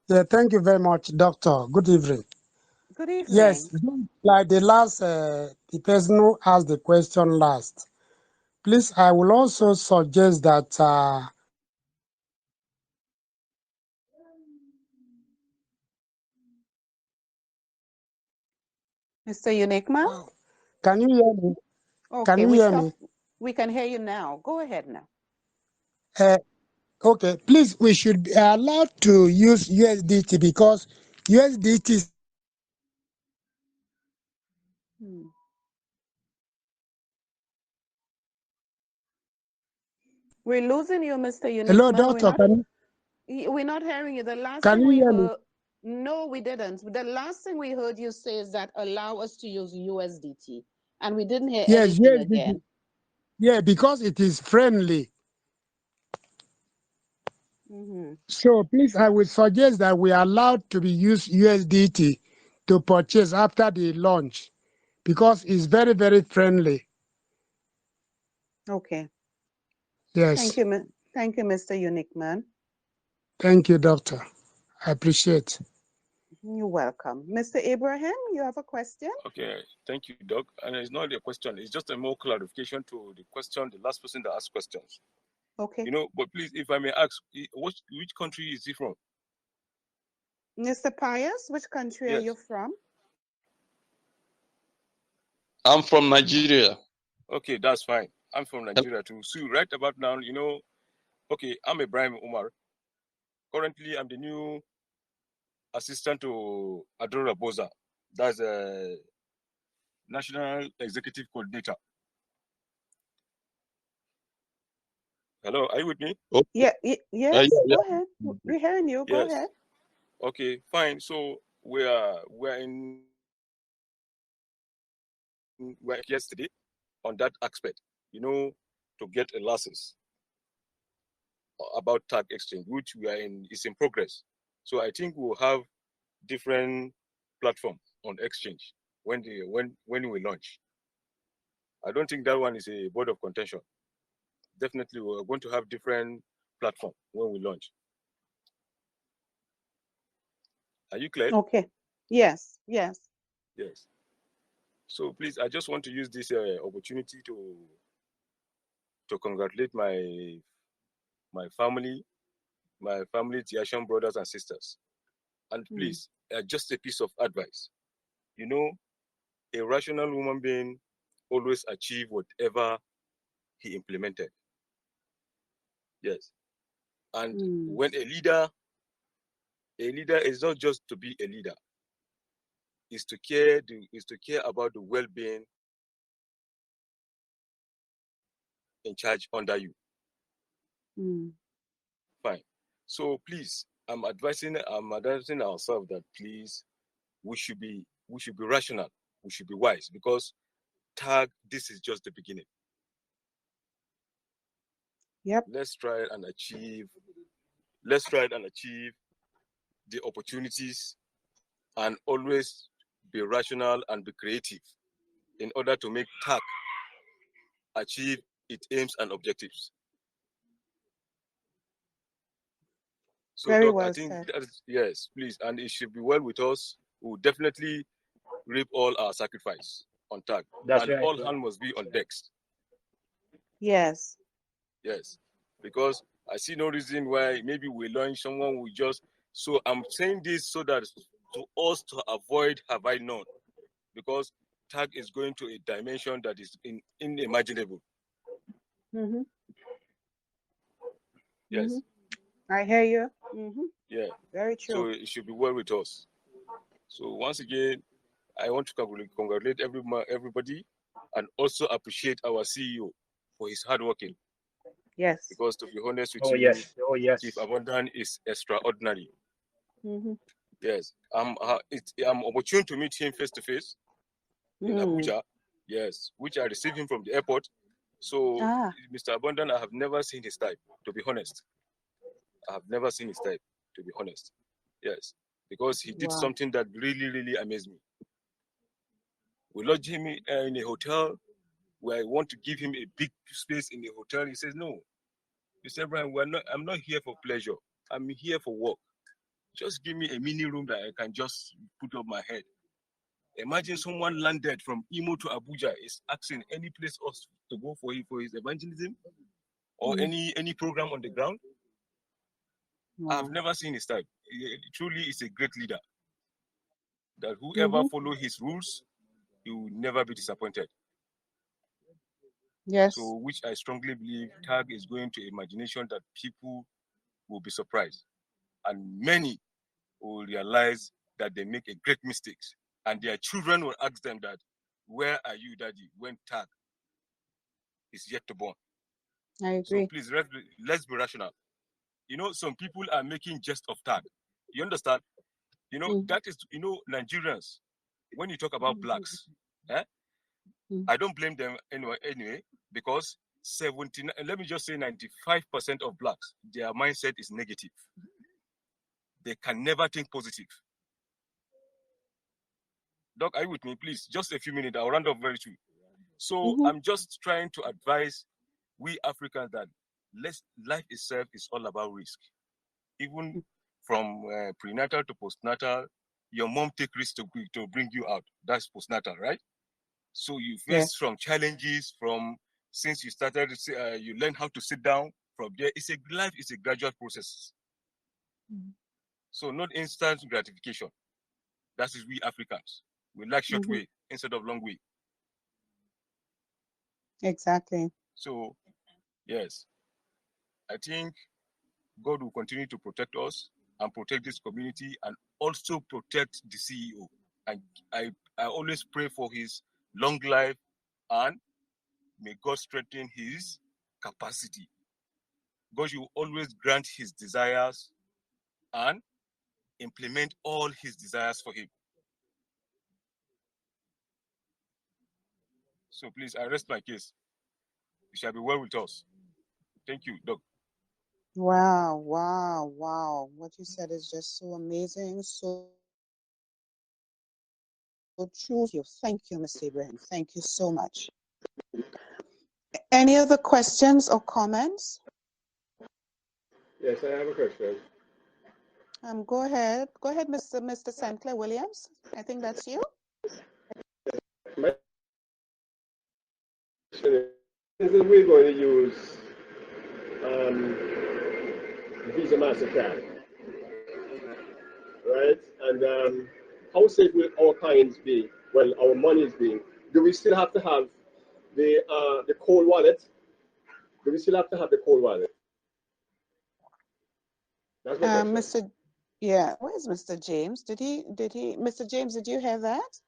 Yeah, thank you very much, Doctor. Good evening. Good evening. Yes, like the last, the person who asked the question last. Please, I will also suggest that Mr. Unique Man? Can you hear me? Okay, can you hear me? We can hear you now. Go ahead now. Okay, please, we should be allowed to use USDT because USDT is We're losing you, Mr. Hello, Uniqueman. doctor. We're not hearing you. The last Can thing you we hear me? heard, no, we didn't. The last thing we heard you say is that allow us to use USDT, and we didn't hear Yes, anything USDT. again. Yeah, because it is friendly. So please, I would suggest that we are allowed to be use USDT to purchase after the launch because it's very, very friendly. Okay. Yes. Thank you, Mr. Uniqueman. Thank you, doctor. I appreciate. You're welcome. Mr. Abraham, you have a question? Okay, thank you, Doc. And it's not a question, it's just a more clarification to the question, the last person that asked questions. Okay. You know, but please, if I may ask, which country is he from? Mr. Pius, which country are you from? I'm from Nigeria. Okay, that's fine. I'm from Nigeria too. So right about now, you know, okay, I'm Ibrahim Umar. Currently, I'm the new assistant to Adora Boza. That's a national executive coordinator. Hello, are you with me? Okay. Yes, yeah. go ahead. We're hearing you. Go ahead. Okay, fine. So we're in yesterday on that aspect, you know, to get a license about tag exchange, which we are in is in progress. So I think we'll have different platform on exchange when we launch. I don't think that one is a board of contention. Definitely, we're going to have different platform when we launch. Are you clear? Okay. Yes. Yes. Yes. So please, I just want to use this opportunity to congratulate my family, Tiashan brothers and sisters. And please, just a piece of advice. You know, a rational human being always achieve whatever he implemented. Yes. And when a leader is not just to be a leader, is to care about the well-being in charge under you. Fine. So please, I'm advising ourselves that please we should be rational, we should be wise, because this is just the beginning. Yep. Let's try and achieve the opportunities and always be rational and be creative in order to make TAG achieve its aims and objectives. So, very Doc, well I think said. Yes, please, and it should be well with us. We will definitely reap all our sacrifice on TAG. That's and right. all hands must be on decks. Yes. Yes, because I see no reason why maybe we launch someone will just. So I'm saying this so that to us to avoid have I known, because TAG is going to a dimension that is unimaginable. Yes. I hear you. Yeah. Very true. So it should be well with us. So once again, I want to congratulate everybody and also appreciate our CEO for his hard working. Yes. Because to be honest with Oh you, yes. Oh yes. Chief Abundant is extraordinary. Yes. I'm opportune to meet him face to face in Abuja. Yes, which I received him from the airport. So, Mr. Abundant, I have never seen his type, to be honest. I have never seen his type, to be honest. Yes, because he did something that really, really amazed me. We lodged him in a hotel where I want to give him a big space in the hotel. He says, no. Mr. Brian, I'm not here for pleasure. I'm here for work. Just give me a mini room that I can just put up my head. Imagine someone landed from Imo to Abuja is asking any place else to go for his evangelism or any program on the ground. I've never seen his type. He truly is a great leader. That whoever follow his rules, he will never be disappointed. Yes. So, which I strongly believe TAG is going to imagination that people will be surprised. And many will realize that they make a great mistakes. And their children will ask them that, where are you, daddy, when tag is yet to born? I agree. So please, let's be rational. You know, some people are making jest of tag. You understand? You know, that is, you know, Nigerians, when you talk about blacks, I don't blame them anyway, because 79, let me just say 95% of blacks, their mindset is negative. They can never think positive. Doc, are you with me? Please, just a few minutes. I'll round up very soon. So I'm just trying to advise we Africans that life itself is all about risk. Even from prenatal to postnatal, your mom take risk to bring you out. That's postnatal, right? So you face from challenges from since you started. You learn how to sit down. From there, life is a gradual process. So not instant gratification. That is we Africans. We like short way instead of long way. Exactly. So, yes, I think God will continue to protect us and protect this community and also protect the CEO. And I always pray for his long life and may God strengthen his capacity. God will always grant his desires and implement all his desires for him. So please, I rest my case. You shall be well with us. Thank you, Doc. Wow, wow, wow. What you said is just so amazing, so true. Thank you, Mr. Ibrahim. Thank you so much. Any other questions or comments? Yes, I have a question. Go ahead. Go ahead, Mr. St. Clair Williams. I think that's you. My question is that we're going to use Visa MasterCard, right? And how safe will our clients be? Well, our monies be? Do we still have to have the cold wallet? Do we still have to have the cold wallet? That's my question. Where's Mr. James? Mr. James, did you hear that?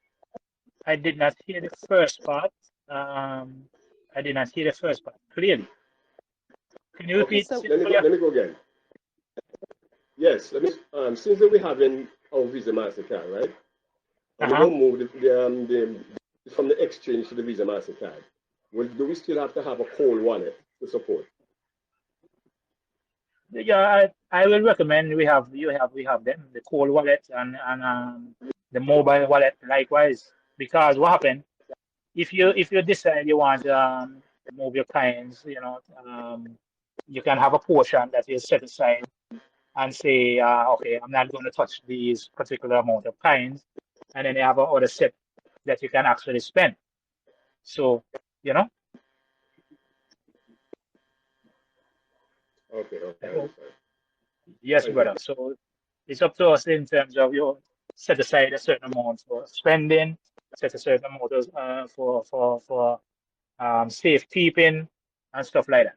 I did not hear the first part. I did not hear the first part clearly. Can you repeat? Let me go again. Yes, let me. Since we having our Visa MasterCard, right? And we're gonna move from the exchange to the Visa MasterCard. Well, do we still have to have a cold wallet to support? Yeah, I will recommend we have them, the cold wallet and the mobile wallet likewise. Because what happened if you decide you want to move your clients, you can have a portion that is set aside and say, okay, I'm not going to touch these particular amount of clients, and then you have another set that you can actually spend. So, Okay. Yes, brother. So it's up to us in terms of you set aside a certain amount for spending, set a certain amount for safekeeping and stuff like that.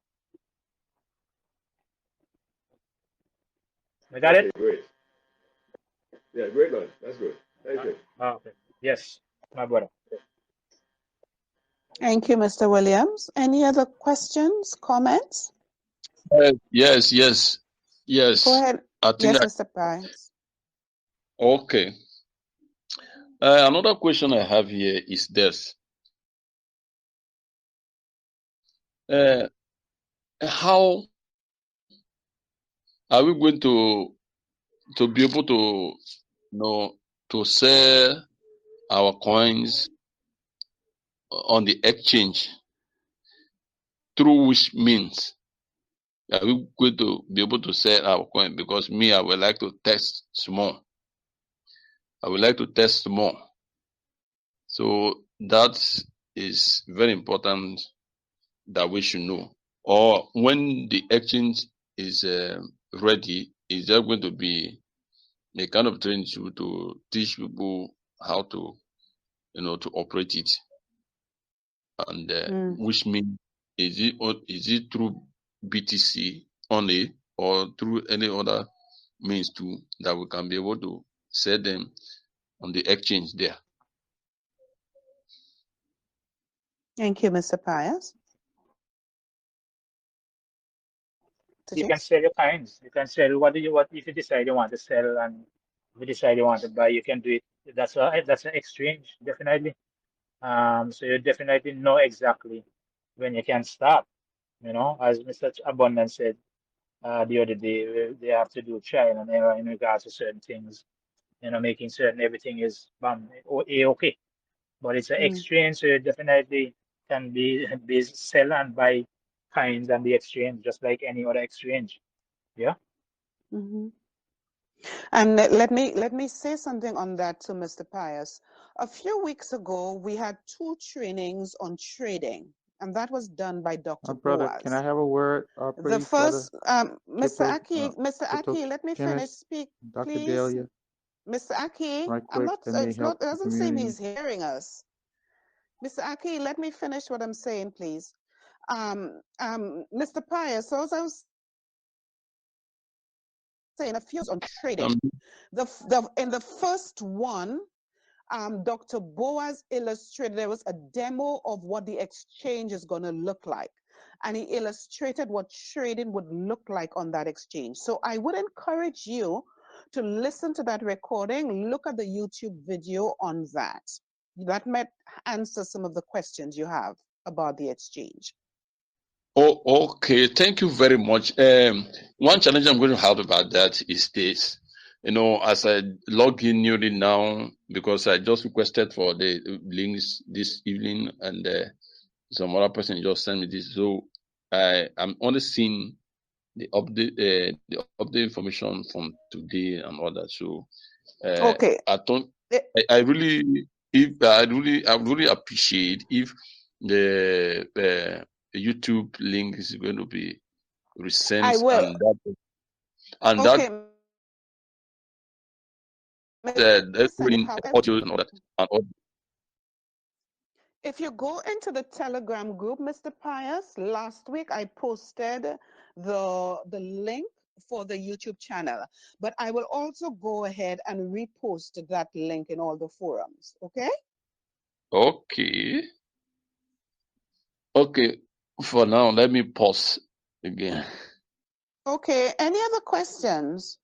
We got it? Great. Yeah, great man. That's good. Thank you. Okay. Yes, my brother. Thank you, Mr. Williams. Any other questions, comments? Yes. Go ahead. Mr. Price. Okay. Another question I have here is this. How are we going to be able to to sell our coins on the exchange? Through which means are we going to be able to sell our coin? Because me, I would like to test small. So that is very important that we should know. Or when the exchange is ready, is there going to be a kind of training to teach people how to, to operate it? And which means is it through BTC only, or through any other means too, that we can be able to sell them on the exchange there. Thank you, Mr. Pius. You can sell your kinds. You can sell what if you decide you want to sell, and if you decide you want to buy, you can do it. That's an exchange, definitely. So you definitely know exactly when you can start. You know, as Mr. Abundance said the other day, they have to do trial and error in regards to certain things. You know, making certain everything is okay. But it's an exchange, so you definitely can be sell and buy kinds and the exchange just like any other exchange. Yeah. And let me say something on that to Mr. Pius. A few weeks ago, we had 2 trainings on trading, and that was done by Dr. Brother, Boaz. can I have a word, please, the first, Mr. Kipper, Mr. Aki, let me finish speak, Dr. please. Delia, Mr. Aki, right I'm quick, not, that may it's help not, it the doesn't seem community. he's hearing us. Mr. Aki, let me finish what I'm saying, please. Mr. Pius, so as I was saying, a few on trading. In the first one, Dr. Boaz illustrated, there was a demo of what the exchange is going to look like. And he illustrated what trading would look like on that exchange. So I would encourage you to listen to that recording, look at the YouTube video on that. That might answer some of the questions you have about the exchange. Oh, okay. Thank you very much. One challenge I'm going to have about that is this. You know, as I log in newly now, because I just requested for the links this evening, and some other person just sent me this. So I'm only seeing the update information from today and all that. So okay. I really appreciate if the YouTube link is going to be resent. I will. And okay. audio and all that. If you go into the Telegram group, Mr. Pius, last week I posted the link for the YouTube channel, but I will also go ahead and repost that link in all the forums, okay? Okay. Okay, for now, let me pause again. Okay, any other questions?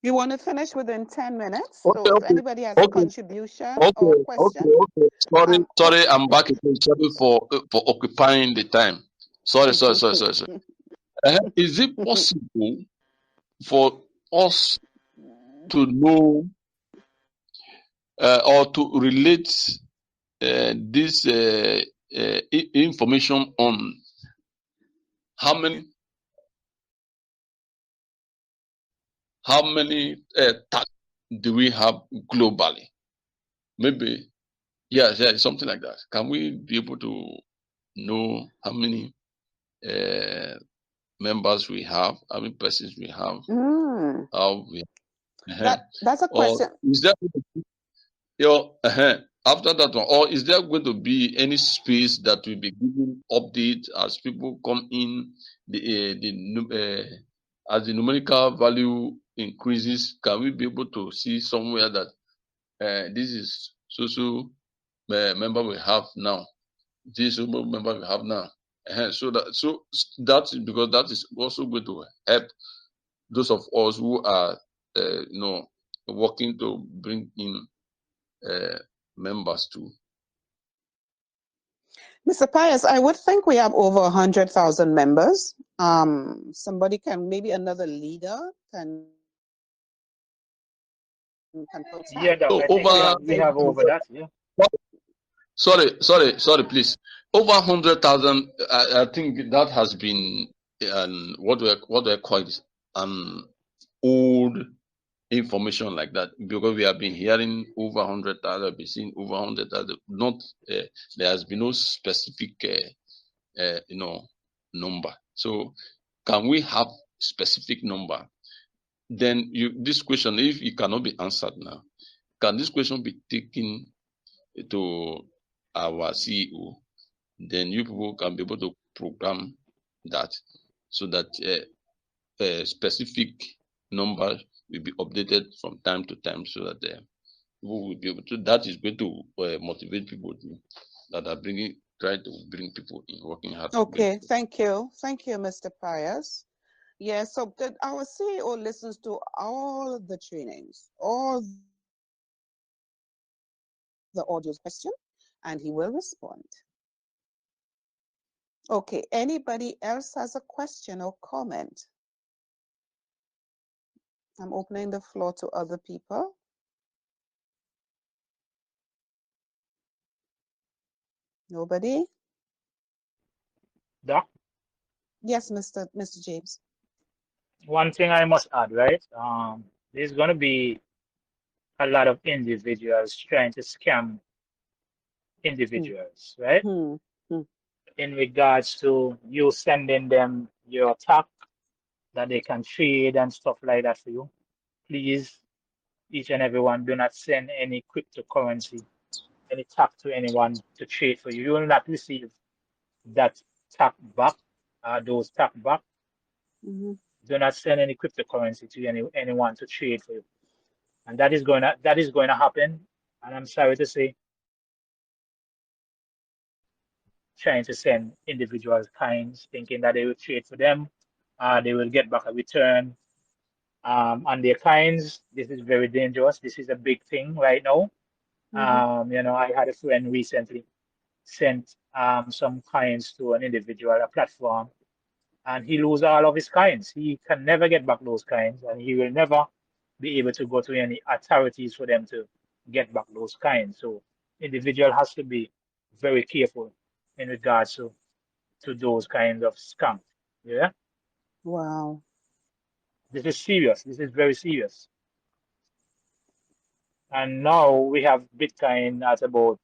You want to finish within 10 minutes? Okay, so if anybody has a contribution or question. Sorry, I'm back again. Sorry for occupying the time. Sorry. Is it possible for us to know or to relate this information on how many tax do we have globally? Maybe, yeah, something like that. Can we be able to know how many members we have, how many persons we have? How we that's a question. Or is there after that one, or is there going to be any space that will be giving update as people come in, as the numerical value increases? Can we be able to see somewhere that this is so member we have now, this member we have now? So that because that is also going to help those of us who are working to bring in members too. Mr. Pius, I would think we have over 100,000 members. Somebody can, maybe another leader can put that. Yeah, Doc, I think we have over that, yeah. Sorry, please. Over 100,000. I think that has been what do I call it? Old information like that, because we have been hearing over 100,000, been seeing over 100,000. Not there has been no specific number. So can we have specific number? Then this question, if it cannot be answered now, can this question be taken to our CEO then you people can be able to program that so that a specific number will be updated from time to time, so that people will be able to. That is going to motivate people that are trying to bring people in, working hard. Okay, thank you, Mr. Pius. Yeah, so our CEO listens to all the trainings, all the audio question, and he will respond. Okay, anybody else has a question or comment? I'm opening the floor to other people. Nobody? Doc? Yes, Mr. James. One thing I must add, right? There's going to be a lot of individuals trying to scam individuals, right? In regards to you sending them your tax that they can trade and stuff like that for you. Please, each and everyone, do not send any cryptocurrency, any tax to anyone to trade for you. You will not receive that tax back, those tax back. Do not send any cryptocurrency to anyone to trade for you. And that is going to happen. And I'm sorry to say, trying to send individuals coins, thinking that they will trade for them, they will get back a return on their coins. This is very dangerous. This is a big thing right now. I had a friend recently sent some coins to an individual, a platform, and he lose all of his coins. He can never get back those coins, and he will never be able to go to any authorities for them to get back those coins. So individual has to be very careful in regards to those kinds of scams. Yeah. Wow. This is serious. This is very serious. And now we have Bitcoin at about,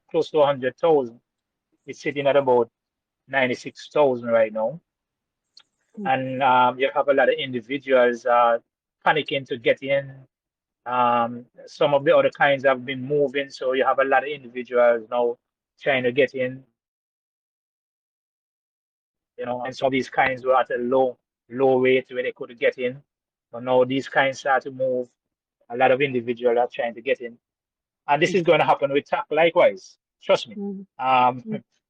close to 100,000. It's sitting at about 96,000 right now. And you have a lot of individuals panicking to get in. Some of the other kinds have been moving, so you have a lot of individuals now trying to get in. And some of these kinds were at a low rate where they could get in. But now these kinds start to move. A lot of individuals are trying to get in. And this is going to happen with TAC likewise. Trust me.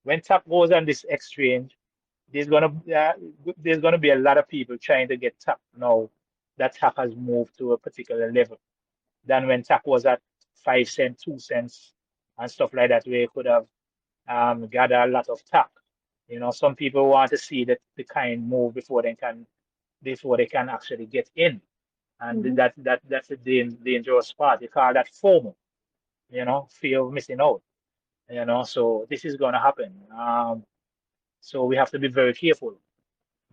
When TAC goes on this exchange, there's gonna be a lot of people trying to get TAC now that TAC has moved to a particular level than when TAC was at 5 cents, 2 cents, and stuff like that, where you could have gathered a lot of TAC. Some people want to see the kind move before they can actually get in, and that's the dangerous part. You call that FOMO. Fear of missing out. So this is going to happen. So we have to be very careful,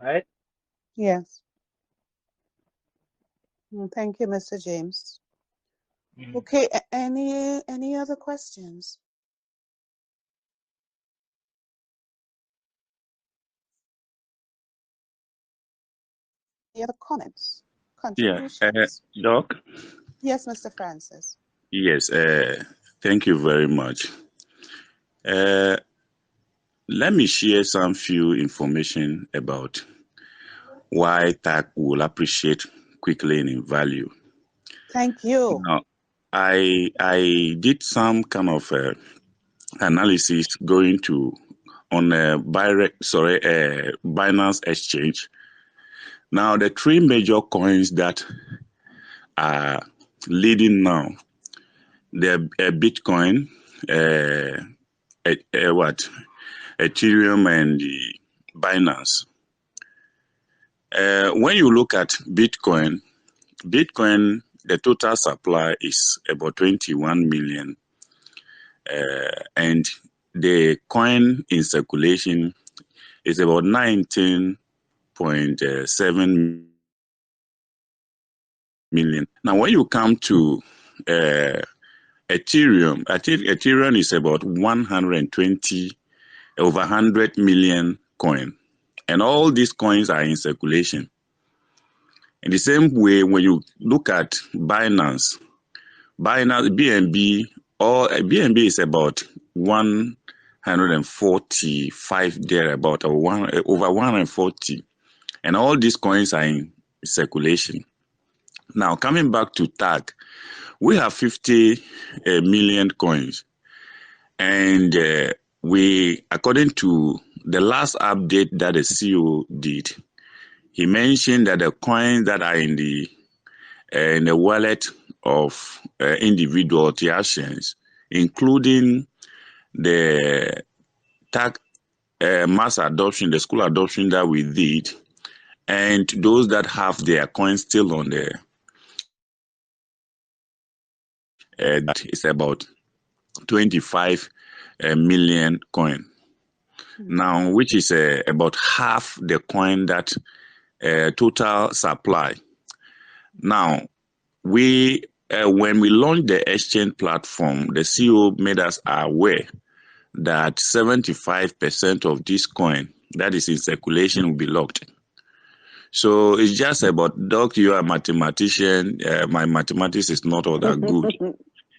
right? Yes. Thank you, Mr. James. Okay, any other questions? Any other comments? Contributions? Yeah, Doc? Yes, Mr. Francis. Yes, thank you very much. Let me share some few information about why TAC will appreciate quickly and in value. Thank you. Now, I did some kind of analysis going on Binance Exchange. Now, the three major coins that are leading now, the Bitcoin, Ethereum, and the Binance. When you look at Bitcoin, the total supply is about 21 million, and the coin in circulation is about 19.7 million. Now, when you come to Ethereum, I think Ethereum is about 100 million coin, and all these coins are in circulation. In the same way, when you look at Binance, BNB is about 1 145 thereabout, or over 140. And all these coins are in circulation. Now, coming back to TAG, we have 50 million coins. And we, according to the last update that the CEO did, he mentioned that the coins that are in the wallet of individual Tiasians, including the TAG mass adoption, the school adoption that we did, and those that have their coins still on there, that is about 25 million coin. Now, which is about half the coin that total supply. Now, we when we launched the exchange platform, the CEO made us aware that 75% of this coin that is in circulation will be locked. So it's just about, Doc, you are a mathematician. My mathematics is not all that good.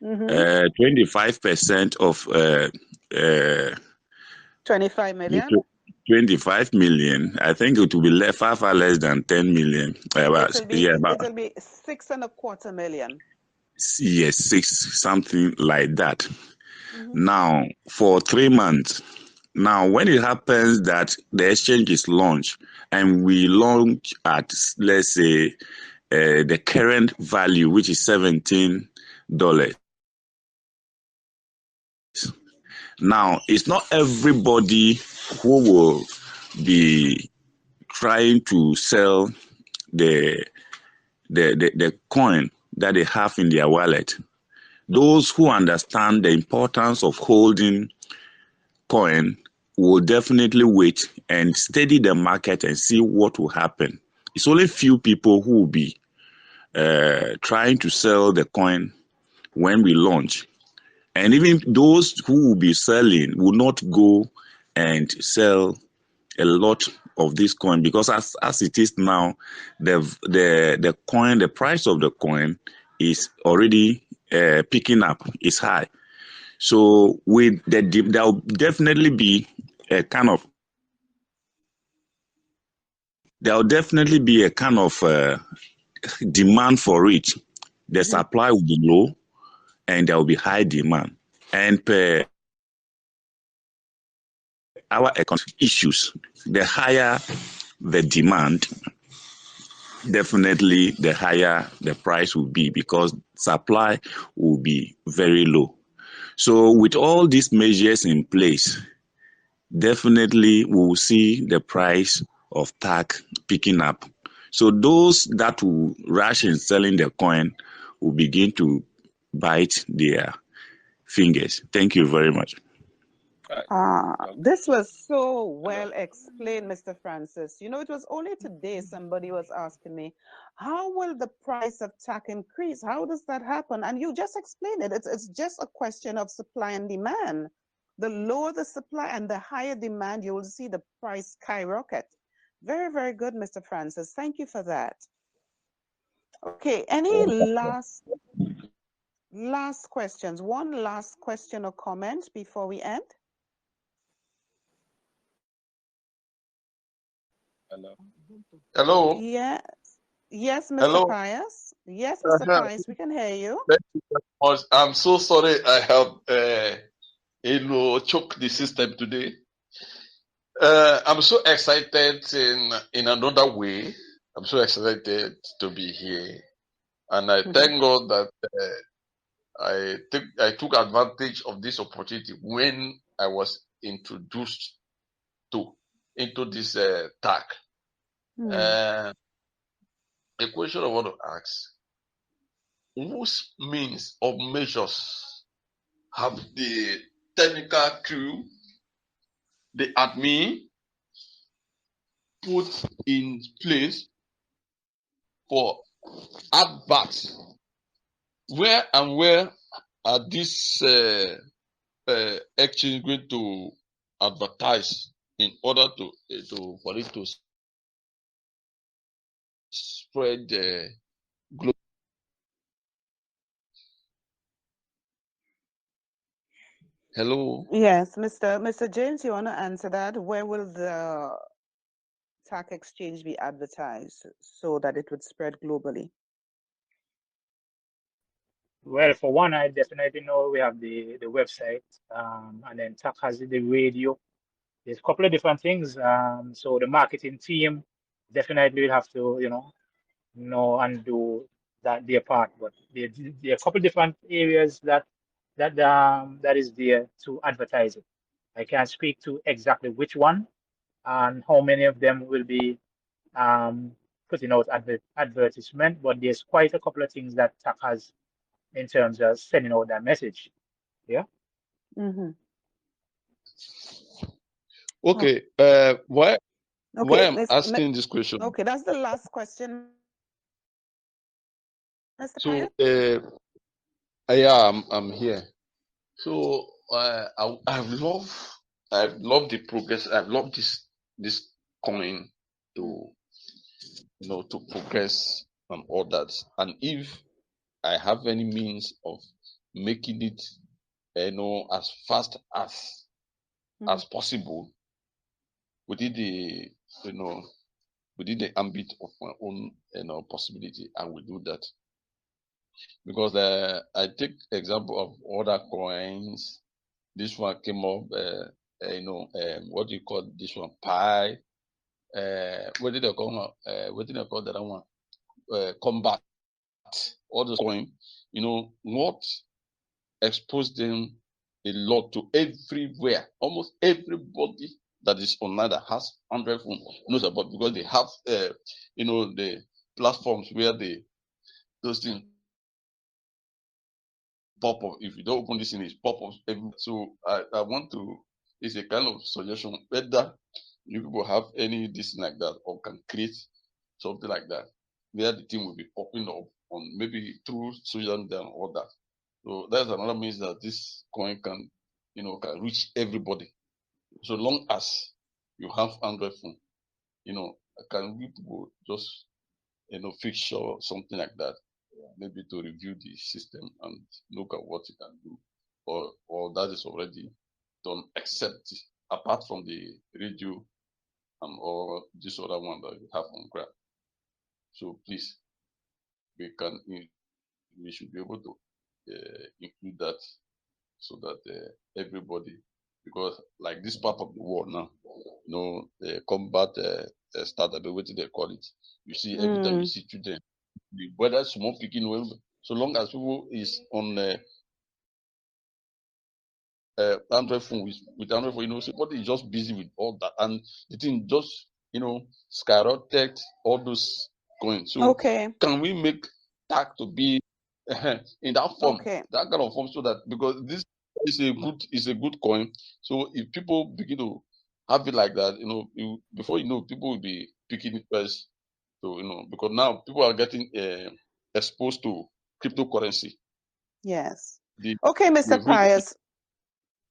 25% of 25 million? 25 million. I think it will be far less than 10 million. It'll be 6.25 million. Yes, 6, something like that. Now, for 3 months. Now, when it happens that the exchange is launched and we launch at, let's say, the current value, which is $17. Now, it's not everybody who will be trying to sell the coin that they have in their wallet. Those who understand the importance of holding coin will definitely wait and study the market and see what will happen. It's only few people who will be trying to sell the coin when we launch. And even those who will be selling will not go and sell a lot of this coin, because as it is now, the coin, the price of the coin is already picking up, is high. So with there will definitely be a kind of demand for it. The supply will be low and there will be high demand. And per our economic issues, the higher the demand, definitely the higher the price will be, because supply will be very low. So with all these measures in place, definitely we will see the price of TAG picking up. So those that will rush in selling the coin will begin to bite their fingers. Thank you very much. This was so well explained, Mr. Francis. You know, it was only today somebody was asking me, how will the price of TAC increase? How does that happen? And you just explained it. It's just a question of supply and demand. The lower the supply and the higher demand, you will see the price skyrocket. Very, very good, Mr. Francis. Thank you for that. Okay, any last questions? One last question or comment before we end? Hello. Yes, Mr. Hello. Pius. Yes, Mr. Pius, we can hear you. Thank you very much. I'm so sorry I have choked the system today. I'm so excited in another way. I'm so excited to be here, and I thank God that I took advantage of this opportunity when I was introduced into this TAC. The question I want to ask: whose means or measures have the technical crew, the admin, put in place for adverts? Where are these exchange going to advertise in order for it to spread the Hello. Yes, Mr. James, you want to answer that? Where will the TAC exchange be advertised so that it would spread globally? Well, for one, I definitely know we have the website, and then TAC has the radio. There's a couple of different things. So the marketing team definitely will have to, know and do their part. But there are a couple different areas that is there to advertise it. I can't speak to exactly which one and how many of them will be putting out advertisement, but there's quite a couple of things that TAC has in terms of sending out that message. Yeah. Mm-hmm. Okay. Why Okay, I'm asking this question? okay, that's the last question, Mr. So, Pius. yeah, I'm here. So, I've loved the progress. I've loved this coin to to progress and all that. And if I have any means of making it, as fast as possible within the within the ambit of my own possibility, I will do that. Because I take example of other coins. This one came up, what do you call this one? Pi. What did they call? What did they call that one? Combat. All those coins. What exposed them a lot to everywhere. Almost everybody that is online that has Android phone knows about, because they have, the platforms where those things pop up. If you don't open this thing, it's pop up. So I want to. It's a kind of suggestion whether you people have any this like that, or can create something like that, where the thing will be popping up on maybe through social media and all that. So that's another means that this coin can reach everybody. So long as you have Android phone, can people just fixture something like that, maybe to review the system and look at what it can do, or that is already done, except apart from the radio and or this other one that you have on Grab. So please, we should be able to include that, so that everybody, because like this part of the world now, combat started, what do they call it? You see, every time you see children, whether small picking, so long as people is on Android phone, with Android phone, somebody is just busy with all that, and the thing just skyrocket all those going. So can we make TAC to be in that form, that kind of form, so that, because this is a good coin. So if people begin to have it like that, before people will be picking it first. So because now people are getting exposed to cryptocurrency. Yes. Okay, Mr. Pius.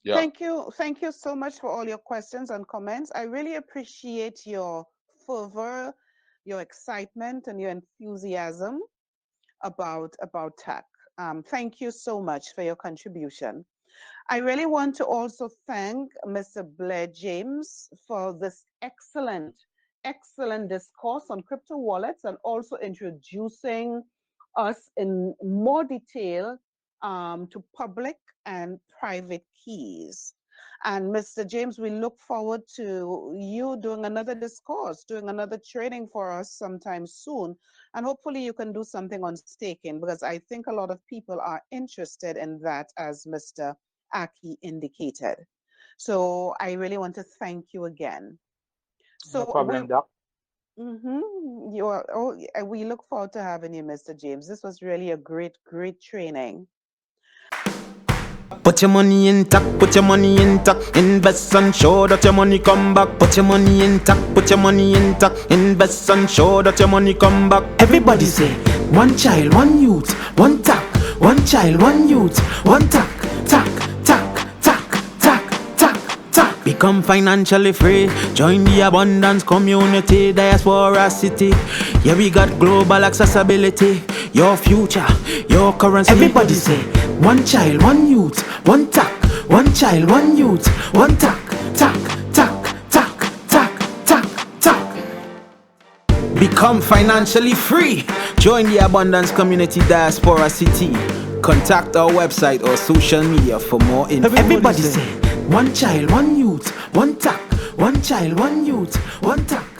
Yeah. Thank you so much for all your questions and comments. I really appreciate your fervor, your excitement, and your enthusiasm about TAC. Thank you so much for your contribution. I really want to also thank Mr. Blair James for this excellent discourse on crypto wallets, and also introducing us in more detail to public and private keys. And Mr. James, we look forward to you doing another discourse, doing another training for us sometime soon. And hopefully you can do something on staking, because I think a lot of people are interested in that, as Mr. Aki indicated. So I really want to thank you again. So no problem, Doc. We look forward to having you, Mr. James. This was really a great training. Put your money in TAC, put your money in TAC, invest and show that your money come back. Put your money in TAC, put your money in TAC, invest and show that your money come back. Everybody say, one child, one youth, one TAC, one child, one youth, one TAC, TAC, TAC, TAC, TAC, TAC, TAC. Become financially free, join the abundance community, diaspora city. Yeah, we got global accessibility, your future, your currency. Everybody say, one child, one youth, one TAC, one child, one youth, one tack, tack, tack, tack, tack, tack, tack. Become financially free. Join the Abundance Community Diaspora City. Contact our website or social media for more info. Everybody say, one child, one youth, one tack, one child, one youth, one tack.